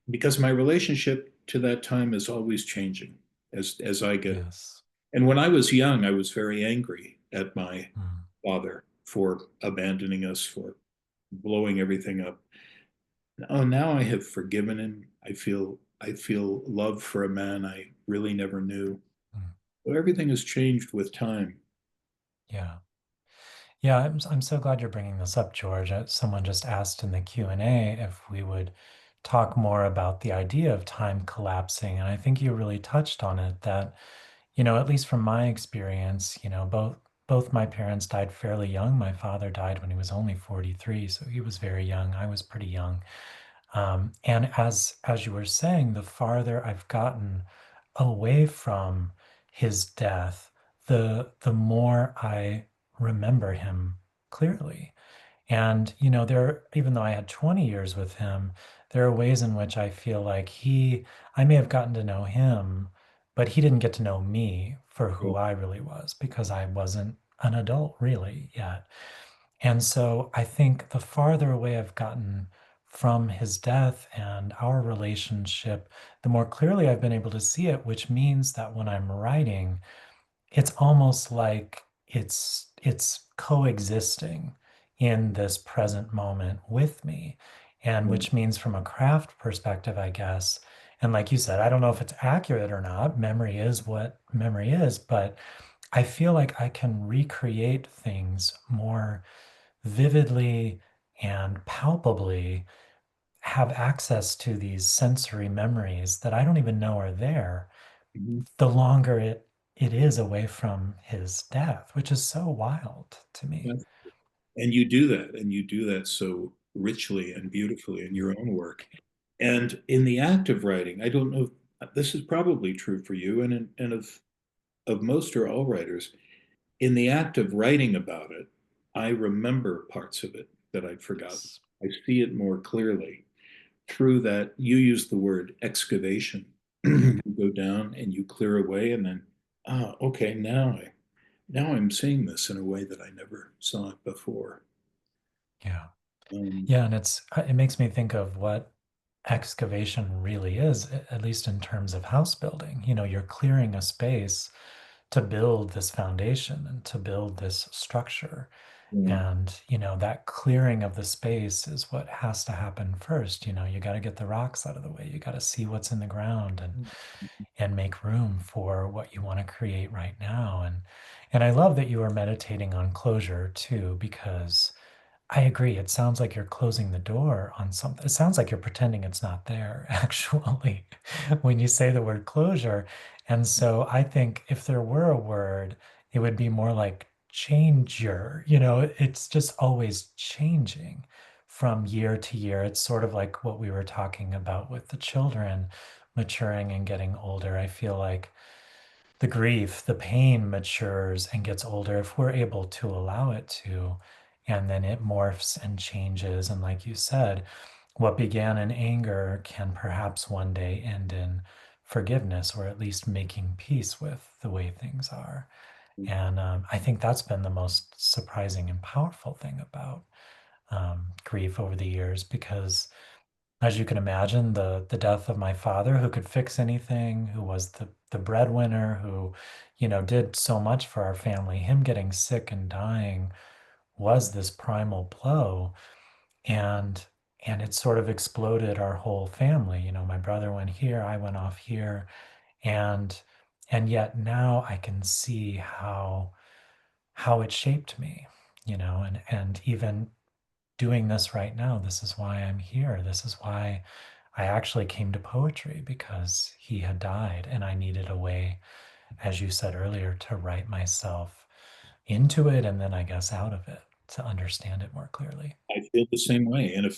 Speaker 2: because my relationship to that time is always changing as I get.
Speaker 1: Yes.
Speaker 2: And when I was young, I was very angry at my
Speaker 1: Mm.
Speaker 2: father for abandoning us, for blowing everything up. Oh, now I have forgiven him. I feel love for a man I really never knew.
Speaker 1: Mm.
Speaker 2: So everything has changed with time.
Speaker 1: Yeah. Yeah, I'm so glad you're bringing this up, George. Someone just asked in the Q&A if we would talk more about the idea of time collapsing, and I think you really touched on it that, at least from my experience, both my parents died fairly young. My father died when he was only 43, so he was very young. I was pretty young. And as you were saying, the farther I've gotten away from his death, the more I remember him clearly. And, there, even though I had 20 years with him, there are ways in which I feel like I may have gotten to know him, but he didn't get to know me for who I really was because I wasn't an adult really yet. And so I think the farther away I've gotten from his death and our relationship, the more clearly I've been able to see it, which means that when I'm writing, it's almost like it's coexisting in this present moment with me. And which means from a craft perspective, I guess, and like you said, I don't know if it's accurate or not. Memory is what memory is, but I feel like I can recreate things more vividly and palpably, have access to these sensory memories that I don't even know are there
Speaker 2: Mhm.
Speaker 1: the longer it is away from his death, which is so wild to me.
Speaker 2: Yes. And you do that, and you do that so richly and beautifully in your own work. And in the act of writing, I don't know, this is probably true for you and of most or all writers. In the act of writing about it, I remember parts of it that I'd forgotten.
Speaker 1: Yes.
Speaker 2: I see it more clearly through that. You use the word excavation. You go down and you clear away, and then, okay, now I'm seeing this in a way that I never saw it before.
Speaker 1: Yeah.
Speaker 2: Um,
Speaker 1: Yeah. And it makes me think of what excavation really is, at least in terms of house building. You're clearing a space to build this foundation and to build this structure.
Speaker 2: yeah.
Speaker 1: And, that clearing of the space is what has to happen first. You got to get the rocks out of the way. You got to see what's in the ground and make room for what you want to create right now. And I love that you are meditating on closure too, because I agree. It sounds like you're closing the door on something. It sounds like you're pretending it's not there, actually, when you say the word closure. And so I think if there were a word, it would be more like changer. It's just always changing from year to year. It's sort of like what we were talking about with the children maturing and getting older. I feel like the grief, the pain matures and gets older if we're able to allow it to. And then it morphs and changes. And like you said, what began in anger can perhaps one day end in forgiveness or at least making peace with the way things are. And I think that's been the most surprising and powerful thing about grief over the years because as you can imagine, the death of my father, who could fix anything, who was the breadwinner, who, did so much for our family, him getting sick and dying was this primal blow. And and it sort of exploded our whole family. My brother went here, I went off here, and and yet now I can see how it shaped me, and even doing this right now. This is why I'm here. This is why I actually came to poetry because he had died and I needed a way, as you said earlier, to write myself into it and then I guess out of it to understand it more clearly.
Speaker 2: I feel the same way. And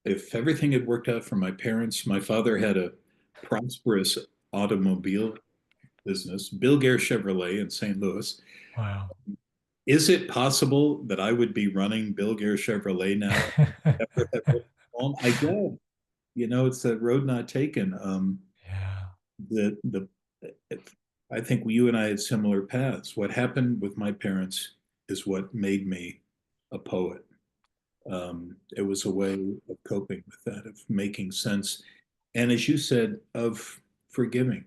Speaker 2: if everything had worked out for my parents, my father had a prosperous automobile business, Bilgere Chevrolet in St. Louis.
Speaker 1: Wow.
Speaker 2: Is it possible that I would be running Bilgere Chevrolet now? Never have written a poem? I guess. It's a road not taken.
Speaker 1: Yeah.
Speaker 2: The I think you and I had similar paths. What happened with my parents is what made me a poet. It was a way of coping with that, of making sense, and as you said, of forgiving,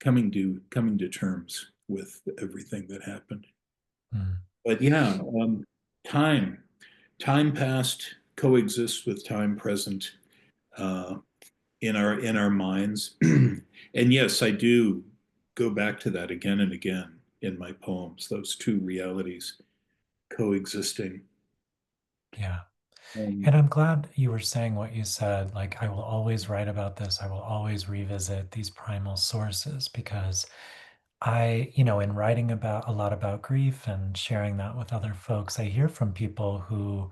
Speaker 2: coming to terms with everything that happened.
Speaker 1: Mm.
Speaker 2: But yeah, time, time past coexists with time present uh, in our minds, and yes, I do go back to that again and again in my poems. Those two realities coexisting.
Speaker 1: Yeah.
Speaker 2: Um,
Speaker 1: And I'm glad you were saying what you said. Like, I will always write about this. I will always revisit these primal sources because in writing about a lot about grief and sharing that with other folks, I hear from people who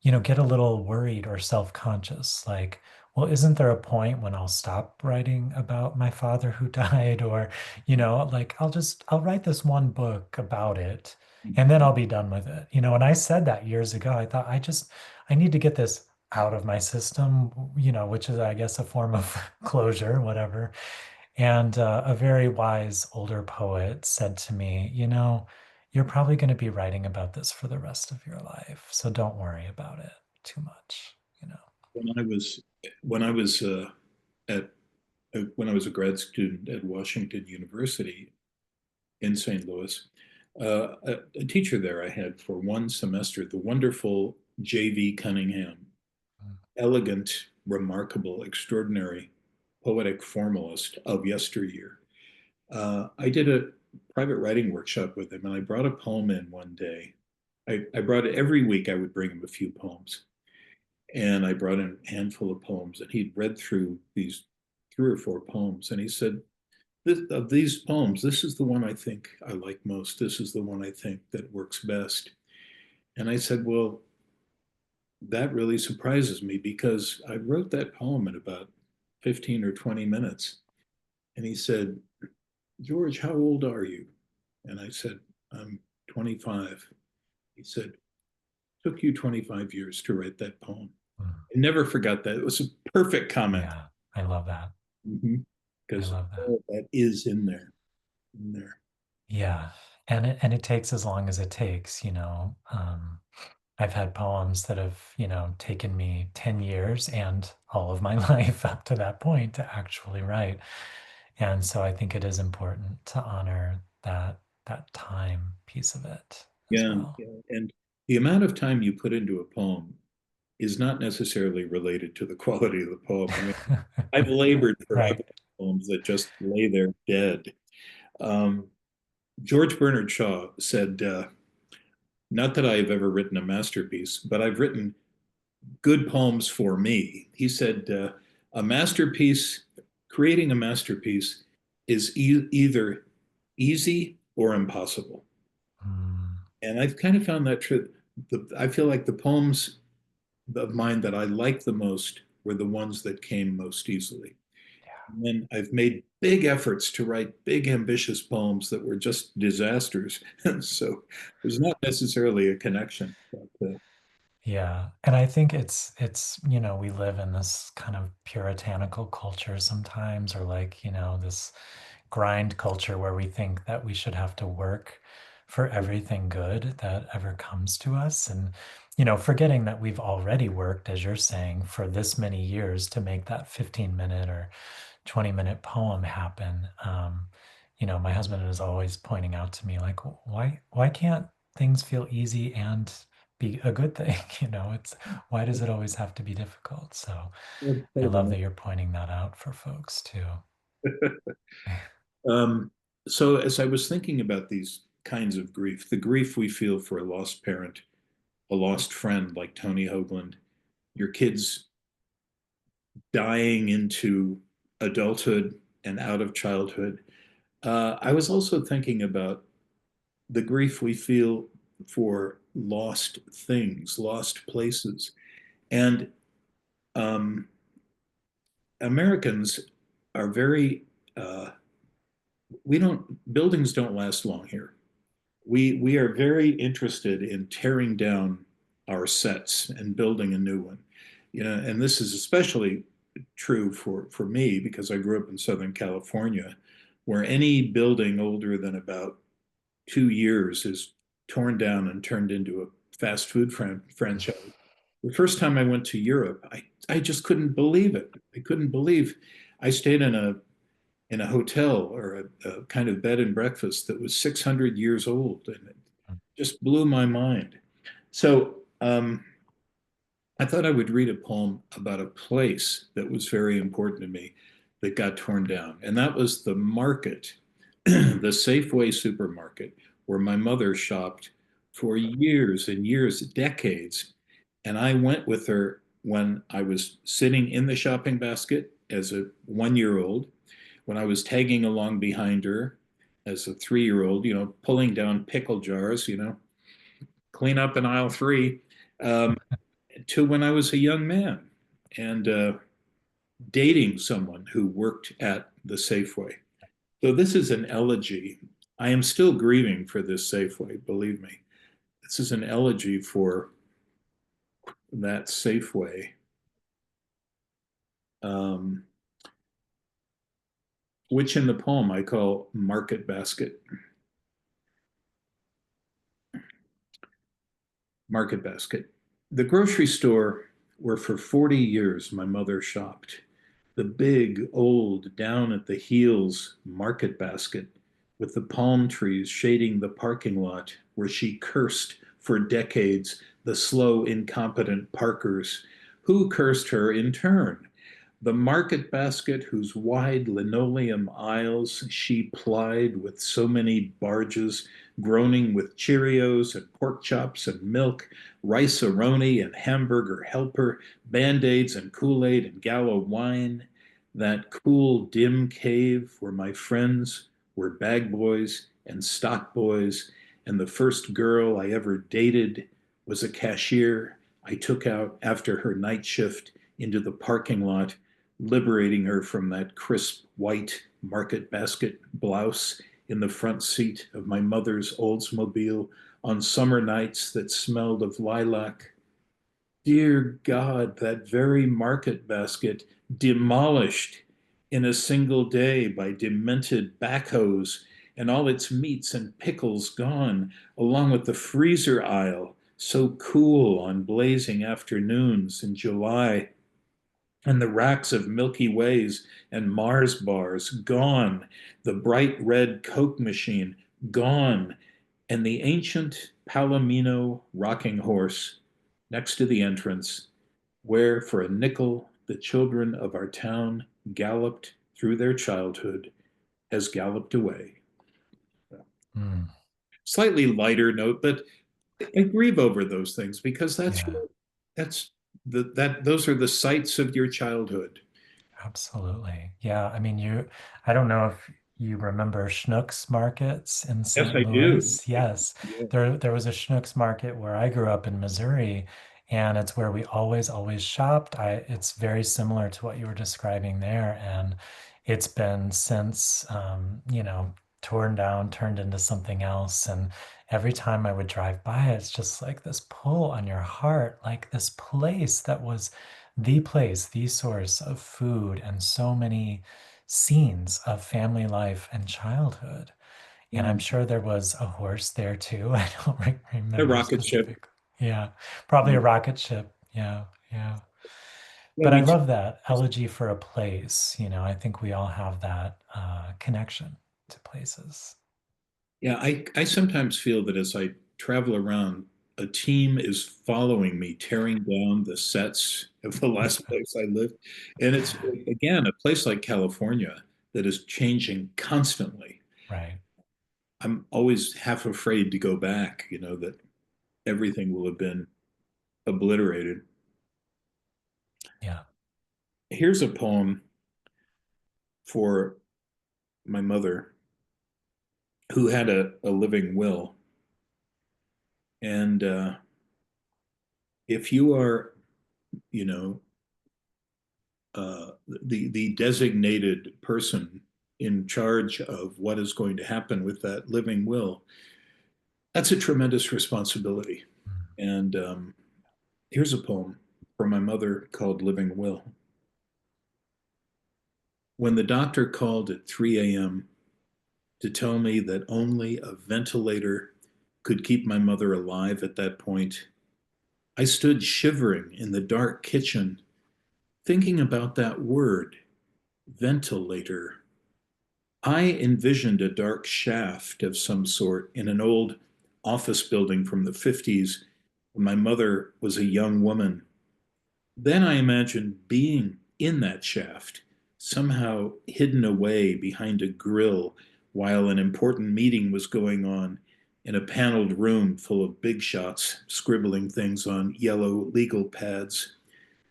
Speaker 1: get a little worried or self-conscious, like, well, isn't there a point when I'll stop writing about my father who died? Or, like I'll write this one book about it and then I'll be done with it. And I said that years ago. I thought I need to get this out of my system, which is, I guess, a form of closure, whatever. And a very wise older poet said to me, you're probably going to be writing about this for the rest of your life. So don't worry about it too much.
Speaker 2: When I was when I was at when I was a grad student at Washington University in St. Louis, a teacher there I had for one semester, the wonderful J.V. Cunningham, elegant, remarkable, extraordinary, poetic formalist of yesteryear. I did a private writing workshop with him, and I brought a poem in one day. I brought it every week. I would bring him a few poems, and I brought in a handful of poems, and he'd read through these 3 or 4 poems, and he said, of these poems, this is the one I think I like most. This is the one I think that works best. And I said, well, that really surprises me because I wrote that poem in about 15 or 20 minutes. And he said, George, how old are you? And I said, I'm 25. He said, took you 25 years to write that poem.
Speaker 1: Mm.
Speaker 2: I never forgot that. It was a perfect comment.
Speaker 1: Yeah, I love that. I
Speaker 2: Because
Speaker 1: love that.
Speaker 2: all of that is in there.
Speaker 1: Yeah. And it takes as long as it takes. I've had poems that have, taken me 10 years and all of my life up to that point to actually write. And so I think it is important to honor that time piece of it as
Speaker 2: Yeah,
Speaker 1: well.
Speaker 2: yeah. And the amount of time you put into a poem is not necessarily related to the quality of the poem. I mean, I've labored for
Speaker 1: Right.
Speaker 2: other poems that just lay there dead. Um, George Bernard Shaw said, not that I've ever written a masterpiece, but I've written good poems for me. He said, a masterpiece, creating a masterpiece is either easy or impossible.
Speaker 1: Mm,
Speaker 2: And I've kind of found that true. I feel like the poems of mine that I like the most were the ones that came most easily.
Speaker 1: yeah.
Speaker 2: And then I've made big efforts to write big, ambitious poems that were just disasters. So there's not necessarily a connection. But,
Speaker 1: Yeah. And I think it's we live in this kind of puritanical culture sometimes, or like, this grind culture where we think that we should have to work for everything good that ever comes to us. And, forgetting that we've already worked, as you're saying, for this many years to make that 15-minute or 20-minute poem happen. My husband is always pointing out to me, like, why can't things feel easy and be a good thing? It's why does it always have to be difficult? So I love that you're pointing that out for folks too.
Speaker 2: um, so as I was thinking about these kinds of grief, the grief we feel for a lost parent, a lost friend like Tony Hoagland, your kids dying into adulthood and out of childhood. I was also thinking about the grief we feel for lost things, lost places. And um, Americans are very, buildings don't last long here. We are very interested in tearing down our sets and building a new one. And this is especially true for me because I grew up in Southern California, where any building older than about 2 years is torn down and turned into a fast food franchise. The first time I went to Europe, I just couldn't believe it. I couldn't believe I stayed in a hotel or a kind of bed and breakfast that was 600 years old, and it just blew my mind. So I thought I would read a poem about a place that was very important to me that got torn down, and that was the market, the Safeway supermarket, where my mother shopped for years and years, decades. And I went with her when I was sitting in the shopping basket as a 1 year old, when I was tagging along behind her as a 3 year old, pulling down pickle jars, clean up in aisle 3. Um, to when I was a young man and dating someone who worked at the Safeway. So this is an elegy. I am still grieving for this Safeway, believe me. This is an elegy for that Safeway, um, which in the poem I call Market Basket. Market Basket. The grocery store where for 40 years my mother shopped. The big, old, down at the heels Market Basket with the palm trees shading the parking lot where she cursed for decades the slow, incompetent parkers who cursed her in turn. The market basket whose wide linoleum aisles she plied with so many barges, groaning with Cheerios and pork chops and milk, rice-a-roni and hamburger helper, Band-Aids and Kool-Aid and Gallo wine, that cool, dim cave where my friends were bag boys and stock boys, and the first girl I ever dated was a cashier I took out after her night shift into the parking lot, liberating her from that crisp white market basket blouse in the front seat of my mother's Oldsmobile on summer nights that smelled of lilac. Dear God, that very market basket demolished in a single day by demented backhoes and all its meats and pickles gone, along with the freezer aisle, so cool on blazing afternoons in July, and the racks of Milky Ways and Mars bars gone, the bright red Coke machine gone, and the ancient Palomino rocking horse next to the entrance, where for a nickel the children of our town galloped through their childhood, has galloped away.
Speaker 1: Mm,
Speaker 2: Slightly lighter note, but I grieve over those things because
Speaker 1: yeah,
Speaker 2: that's that those are the sights of your childhood.
Speaker 1: absolutely. Yeah, I mean, I don't know if you remember Schnucks markets in
Speaker 2: Yes,
Speaker 1: St.
Speaker 2: I do.
Speaker 1: Louis. Yes,
Speaker 2: Yeah.
Speaker 1: there was a Schnucks market where I grew up in Missouri, and it's where we always shopped. It's very similar to what you were describing there, and it's been since, torn down, turned into something else. And every time I would drive by, it's just like this pull on your heart, like this place that was the place, the source of food and so many scenes of family life and childhood. And
Speaker 2: Yeah.
Speaker 1: I'm sure there was a horse there too. I don't
Speaker 2: A
Speaker 1: remember
Speaker 2: rocket ship.
Speaker 1: specific. Yeah, probably
Speaker 2: Yeah.
Speaker 1: a rocket ship. Yeah, yeah.
Speaker 2: Yeah,
Speaker 1: But I
Speaker 2: we
Speaker 1: love that elegy for a place. I think we all have that connection to places.
Speaker 2: Yeah, I sometimes feel that as I travel around, a team is following me, tearing down the sets of the last place I lived. And it's, again, a place like California that is changing constantly.
Speaker 1: Right.
Speaker 2: I'm always half afraid to go back, that everything will have been obliterated.
Speaker 1: Yeah.
Speaker 2: Here's a poem for my mother who had a living will. And if you are, you know, the designated person in charge of what is going to happen with that living will, that's a tremendous responsibility.
Speaker 1: Mm.
Speaker 2: And here's a poem from my mother called Living Will. When the doctor called at 3 a.m. to tell me that only a ventilator could keep my mother alive at that point, I stood shivering in the dark kitchen, thinking about that word, ventilator. I envisioned a dark shaft of some sort in an old office building from the 50s when my mother was a young woman. Then I imagined being in that shaft, somehow hidden away behind a grill while an important meeting was going on in a paneled room full of big shots scribbling things on yellow legal pads.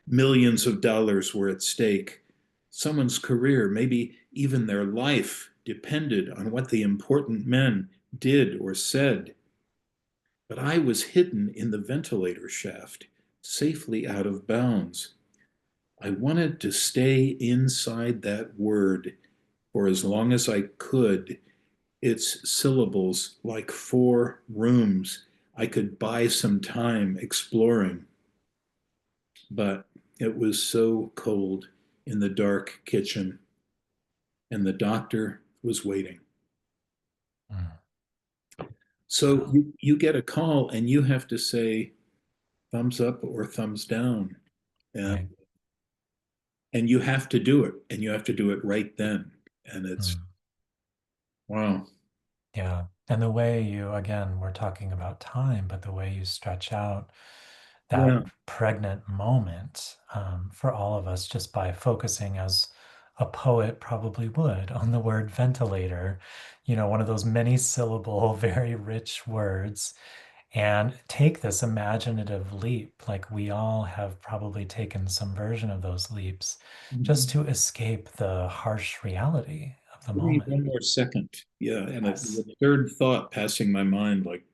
Speaker 2: Millions of dollars were at stake. Someone's career, maybe even their life, depended on what the important men did or said. But I was hidden in the ventilator shaft, safely out of bounds. I wanted to stay inside that word for as long as I could. Its syllables like 4 rooms. I could buy some time exploring, but it was so cold in the dark kitchen, and the doctor was waiting.
Speaker 1: Mm.
Speaker 2: So
Speaker 1: Wow.
Speaker 2: you get a call and you have to say thumbs up or thumbs down. And,
Speaker 1: Right.
Speaker 2: and you have to do it, and you have to do it right then. And it's,
Speaker 1: Mm.
Speaker 2: wow.
Speaker 1: Yeah. And the way you, again, we're talking about time, but the way you stretch out that
Speaker 2: Yeah.
Speaker 1: pregnant moment for all of us just by focusing as a poet probably would on the word ventilator, one of those many syllable, very rich words, and take this imaginative leap. Like we all have probably taken some version of those leaps just
Speaker 2: Mhm.
Speaker 1: to escape the harsh reality of the
Speaker 2: Give me
Speaker 1: moment.
Speaker 2: one more second. Yeah. And
Speaker 1: Yes.
Speaker 2: the third thought passing my mind, like,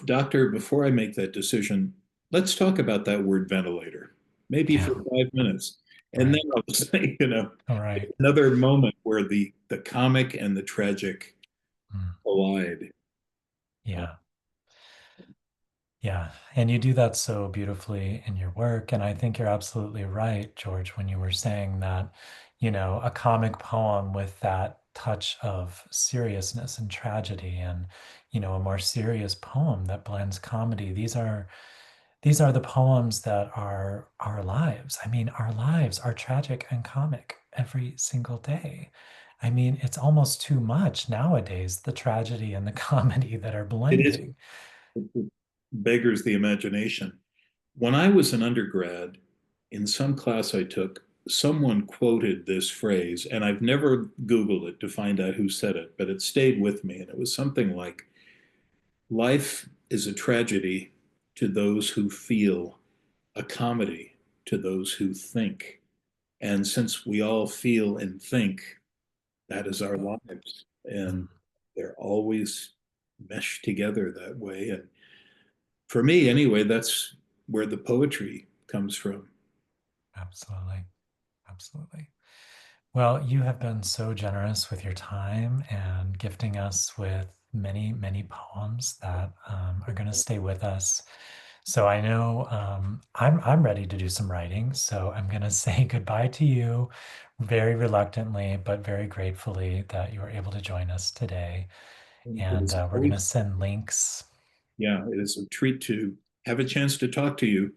Speaker 2: doctor, before I make that decision, let's talk about that word ventilator, maybe
Speaker 1: Yeah.
Speaker 2: for 5 minutes. And then
Speaker 1: Right.
Speaker 2: I'll say,
Speaker 1: All right.
Speaker 2: another moment where the comic and the tragic
Speaker 1: Mm.
Speaker 2: collide. Uh,
Speaker 1: Yeah. Yeah, and you do that so beautifully in your work. And I think you're absolutely right, George, when you were saying that, a comic poem with that touch of seriousness and tragedy and, a more serious poem that blends comedy. These are the poems that are our lives. I mean, our lives are tragic and comic every single day. I mean, it's almost too much nowadays, the tragedy and the comedy that are
Speaker 2: it is,
Speaker 1: blending.
Speaker 2: it beggars the imagination. When I was an undergrad, in some class I took, someone quoted this phrase, and I've never Googled it to find out who said it, but it stayed with me. And it was something like, life is a tragedy to those who feel, a comedy to those who think. And since we all feel and think, that is our lives. And
Speaker 1: Mm,
Speaker 2: they're always meshed together that way. And for me, anyway, that's where the poetry comes from.
Speaker 1: absolutely. Absolutely. Well, you have been so generous with your time and gifting us with many, many poems that are going to stay with us. So I know I'm ready to do some writing. So I'm going to say goodbye to you very reluctantly, but very gratefully that you were able to join us today.
Speaker 2: And it
Speaker 1: And
Speaker 2: is
Speaker 1: we're going to
Speaker 2: always,
Speaker 1: send links.
Speaker 2: yeah, it is a treat to have a chance to talk to you.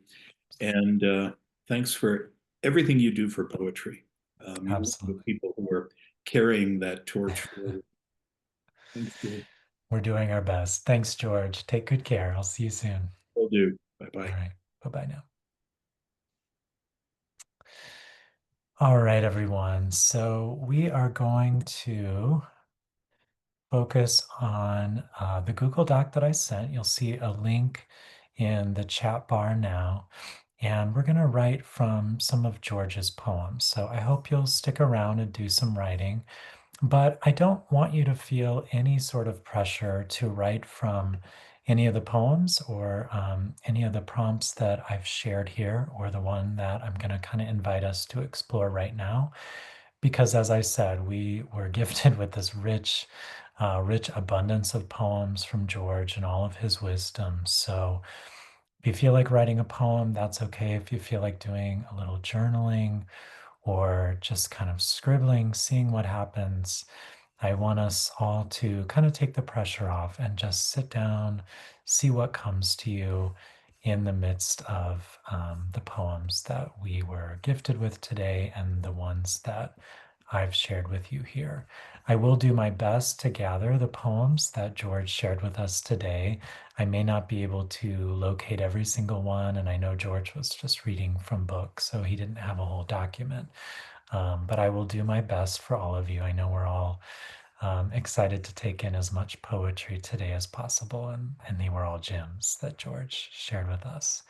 Speaker 2: And thanks for everything you do for poetry. You're one of the
Speaker 1: Absolutely.
Speaker 2: people who are carrying that torch forward. Thanks, Joe.
Speaker 1: We're doing our best. Thanks, George. Take good care. I'll see you soon.
Speaker 2: Will do. Bye
Speaker 1: All
Speaker 2: bye.
Speaker 1: right. Bye bye now. All right, everyone. So we are going to focus on the Google Doc that I sent. You'll see a link in the chat bar now. And we're going to write from some of George's poems. So I hope you'll stick around and do some writing. But I don't want you to feel any sort of pressure to write from any of the poems or any of the prompts that I've shared here or the one that I'm going to kind of invite us to explore right now. Because as I said, we were gifted with this rich abundance of poems from George and all of his wisdom. So if you feel like writing a poem, that's okay. If you feel like doing a little journaling or just kind of scribbling, seeing what happens, I want us all to kind of take the pressure off and just sit down, see what comes to you in the midst of the poems that we were gifted with today and the ones that I've shared with you here. I will do my best to gather the poems that George shared with us today. I may not be able to locate every single one, and I know George was just reading from books, so he didn't have a whole document. But I will do my best for all of you. I know we're all excited to take in as much poetry today as possible, and they were all gems that George shared with us.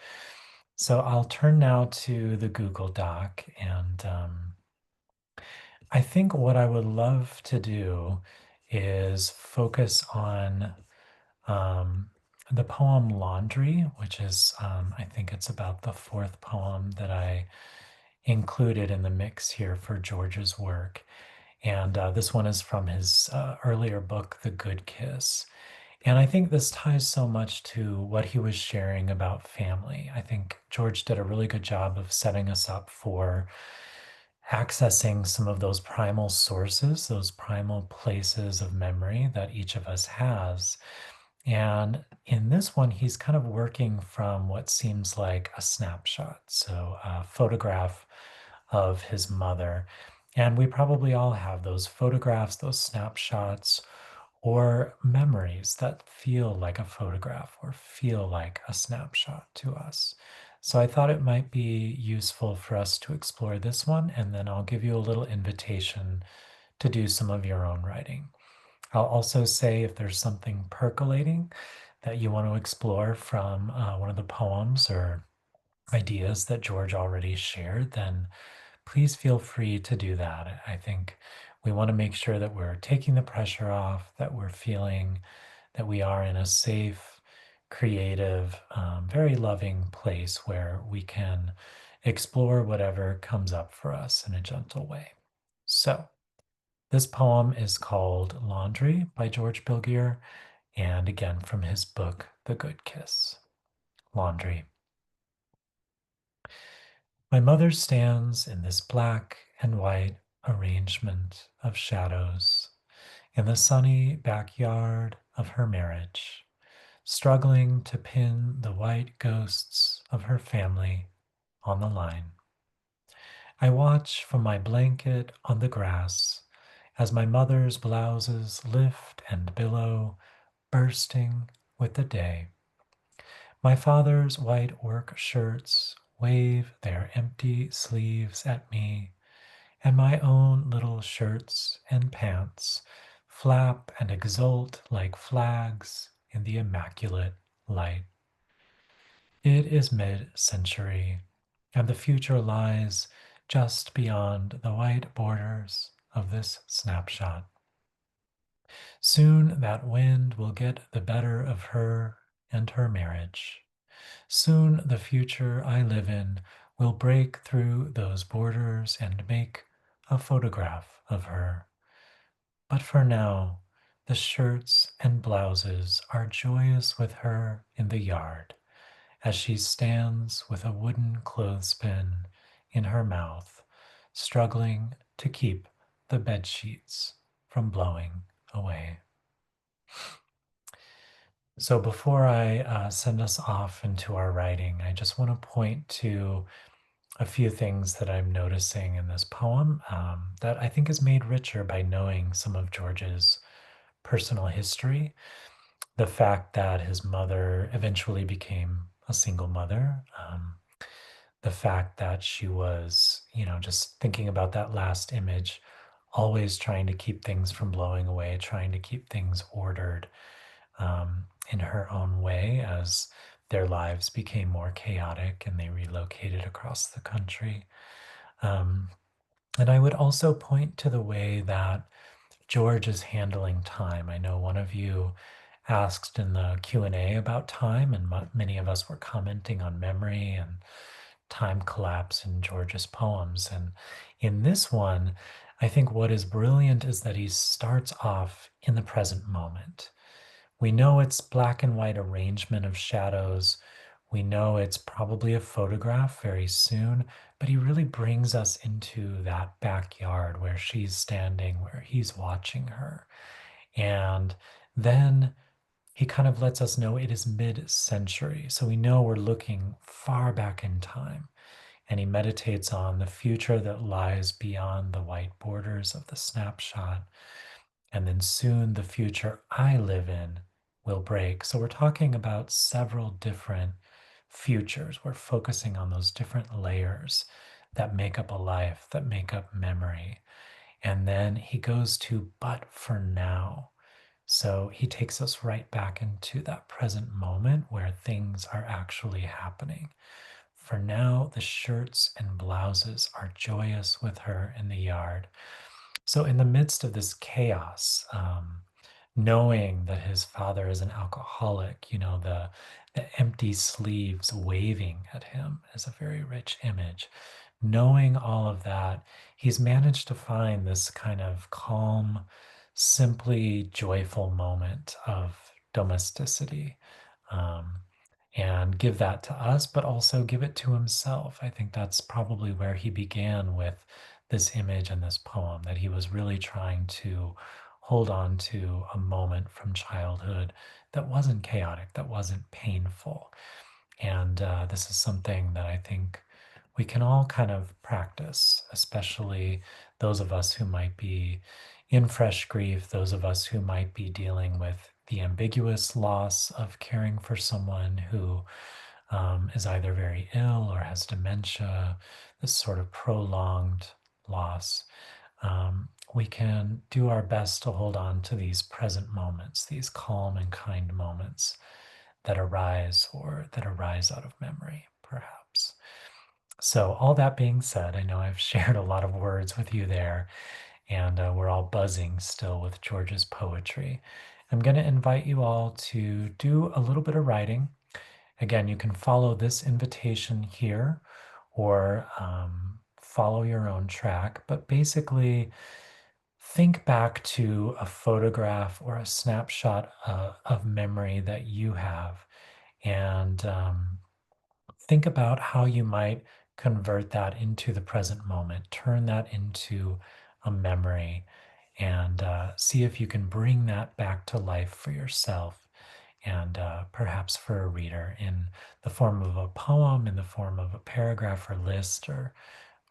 Speaker 1: So I'll turn now to the Google Doc, and I think what I would love to do is focus on um, the poem Laundry, which is, I think it's about the fourth poem that I included in the mix here for George's work. And this one is from his earlier book, The Good Kiss. And I think this ties so much to what he was sharing about family. I think George did a really good job of setting us up for accessing some of those primal sources, those primal places of memory that each of us has. And in this one, he's kind of working from what seems like a snapshot. So, a photograph of his mother. And we probably all have those photographs, those snapshots, or memories that feel like a photograph or feel like a snapshot to us. So I thought it might be useful for us to explore this one, and then I'll give you a little invitation to do some of your own writing. I'll also say if there's something percolating that you want to explore from one of the poems or ideas that George already shared, then please feel free to do that. I think we want to make sure that we're taking the pressure off, that we're feeling that we are in a safe, creative, very loving place where we can explore whatever comes up for us in a gentle way. So, this poem is called Laundry by George Bilgere, and again from his book, The Good Kiss. Laundry. My mother stands in this black and white arrangement of shadows in the sunny backyard of her marriage, struggling to pin the white ghosts of her family on the line. I watch from my blanket on the grass as my mother's blouses lift and billow, bursting with the day. My father's white work shirts wave their empty sleeves at me, and my own little shirts and pants flap and exult like flags in the immaculate light. It is mid century, and the future lies just beyond the white borders of this snapshot. Soon that wind will get the better of her and her marriage. Soon the future I live in will break through those borders and make a photograph of her. But for now, the shirts and blouses are joyous with her in the yard as she stands with a wooden clothespin in her mouth, struggling to keep the bed sheets from blowing away. So before I send us off into our writing, I just want to point to a few things that I'm noticing in this poem that I think is made richer by knowing some of George's personal history. The fact that his mother eventually became a single mother, the fact that she was, just thinking about that last image, always trying to keep things from blowing away, trying to keep things ordered in her own way as their lives became more chaotic and they relocated across the country. Um, and I would also point to the way that George is handling time. I know one of you asked in the Q&A about time, and many of us were commenting on memory and time collapse in George's poems. And in this one, I think what is brilliant is that he starts off in the present moment. We know it's black and white arrangement of shadows. We know it's probably a photograph very soon, but he really brings us into that backyard where she's standing, where he's watching her. And then he kind of lets us know it is mid century. So we know we're looking far back in time. And he meditates on the future that lies beyond the white borders of the snapshot. And then soon the future I live in will break. So we're talking about several different futures. We're focusing on those different layers that make up a life, that make up memory. And then he goes to, but for now. So he takes us right back into that present moment where things are actually happening. For now, the shirts and blouses are joyous with her in the yard. So, in the midst of this chaos, knowing that his father is an alcoholic, the empty sleeves waving at him is a very rich image. Knowing all of that, he's managed to find this kind of calm, simply joyful moment of domesticity. Um, and give that to us, but also give it to himself. I think that's probably where he began with this image and this poem, that he was really trying to hold on to a moment from childhood that wasn't chaotic, that wasn't painful. And this is something that I think we can all kind of practice, especially those of us who might be in fresh grief, those of us who might be dealing with the ambiguous loss of caring for someone who is either very ill or has dementia, this sort of prolonged loss. We can do our best to hold on to these present moments, these calm and kind moments that arise out of memory, perhaps. So, all that being said, I know I've shared a lot of words with you there, and we're all buzzing still with George's poetry. I'm going to invite you all to do a little bit of writing. Again, you can follow this invitation here or follow your own track, but basically, think back to a photograph or a snapshot of memory that you have and think about how you might convert that into the present moment, turn that into a memory, and see if you can bring that back to life for yourself and perhaps for a reader in the form of a poem, in the form of a paragraph or list, or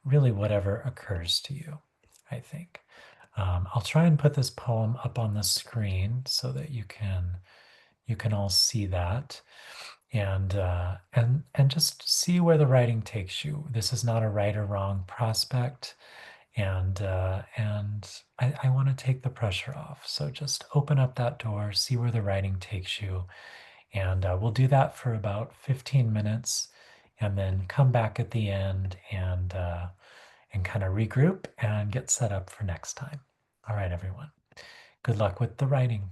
Speaker 1: really whatever occurs to you, I think. I'll try and put this poem up on the screen so that you can all see that and just see where the writing takes you. This is not a right or wrong prospect, and I want to take the pressure off. So just open up that door, see where the writing takes you, and we'll do that for about 15 minutes, and then come back at the end and kind of regroup and get set up for next time. All right, everyone. Good luck with the writing.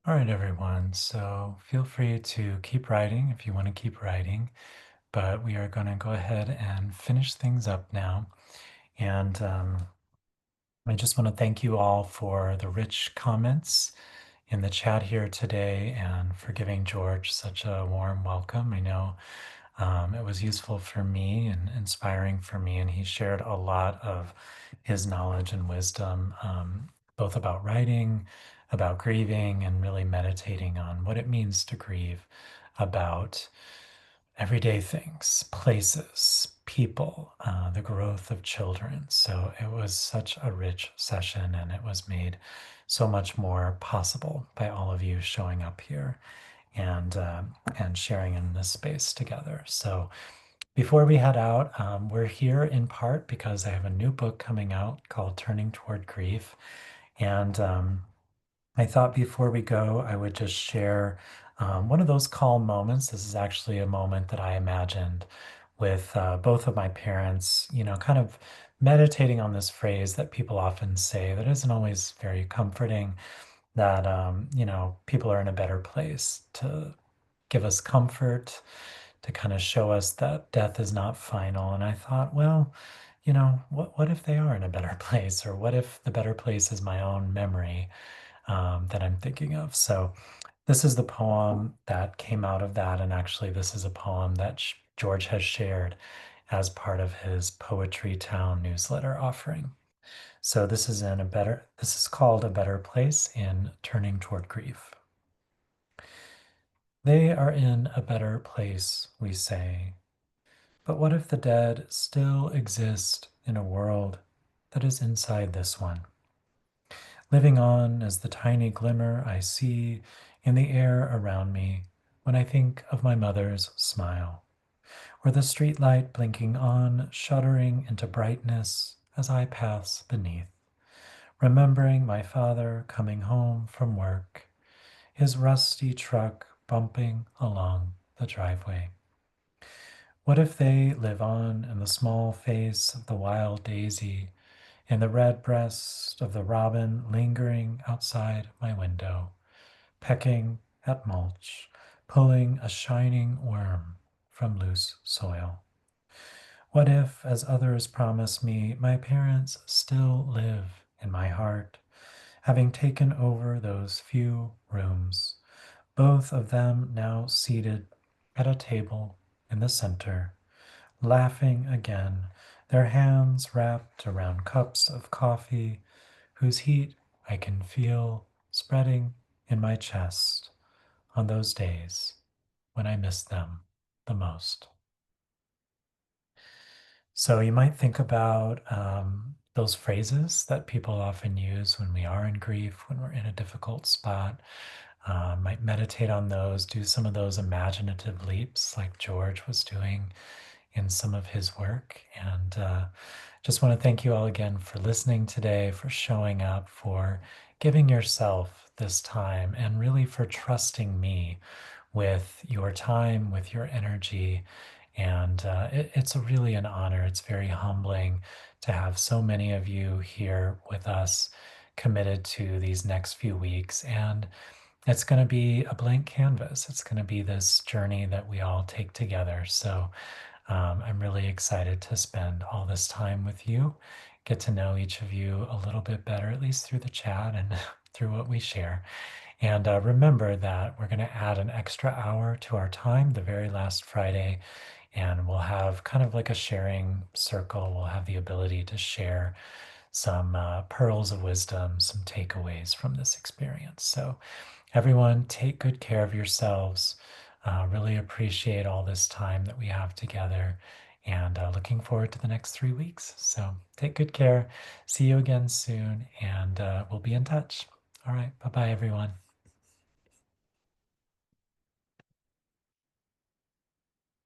Speaker 1: All right, everyone. So feel free to keep writing if you want to keep writing, but we are going to go ahead and finish things up now. And I just want to thank you all for the rich comments in the chat here today and for giving George such a warm welcome. I know it was useful for me and inspiring for me, and he shared a lot of his knowledge and wisdom, both about writing, about grieving, and really meditating on what it means to grieve, about everyday things, places, people, the growth of children. So it was such a rich session, and it was made so much more possible by all of you showing up here and sharing in this space together. So before we head out, we're here in part because I have a new book coming out called Turning Toward Grief, and I thought before we go, I would just share one of those calm moments. This is actually a moment that I imagined with both of my parents, kind of meditating on this phrase that people often say that isn't always very comforting, that, people are in a better place to give us comfort, to kind of show us that death is not final. And I thought, well, what if they are in a better place? Or what if the better place is my own memory that I'm thinking of? So this is the poem that came out of that. And actually, this is a poem that George has shared as part of his Poetry Town newsletter offering. So this is called A Better Place in Turning Toward Grief. They are in a better place, we say. But what if the dead still exist in a world that is inside this one, living on as the tiny glimmer I see in the air around me when I think of my mother's smile, or the streetlight blinking on, shuddering into brightness as I pass beneath, remembering my father coming home from work, his rusty truck bumping along the driveway. What if they live on in the small face of the wild daisy, in the red breast of the robin lingering outside my window, pecking at mulch, pulling a shining worm from loose soil? What if, as others promise me, my parents still live in my heart, having taken over those few rooms, both of them now seated at a table in the center, laughing again, their hands wrapped around cups of coffee whose heat I can feel spreading in my chest on those days when I miss them the most. So you might think about those phrases that people often use when we are in grief, when we're in a difficult spot. Might meditate on those, do some of those imaginative leaps like George was doing in some of his work. And just want to thank you all again for listening today, for showing up, for giving yourself this time, and really for trusting me with your time, with your energy. And it's really an honor. It's very humbling to have so many of you here with us, committed to these next few weeks. And it's going to be a blank canvas. It's going to be this journey that we all take together. So I'm really excited to spend all this time with you, get to know each of you a little bit better, at least through the chat and through what we share. And remember that we're going to add an extra hour to our time the very last Friday, and we'll have kind of like a sharing circle. We'll have the ability to share some pearls of wisdom, some takeaways from this experience. So, everyone, take good care of yourselves. Really appreciate all this time that we have together, and looking forward to the next 3 weeks. So, take good care. See you again soon, and we'll be in touch. All right. Bye bye, everyone.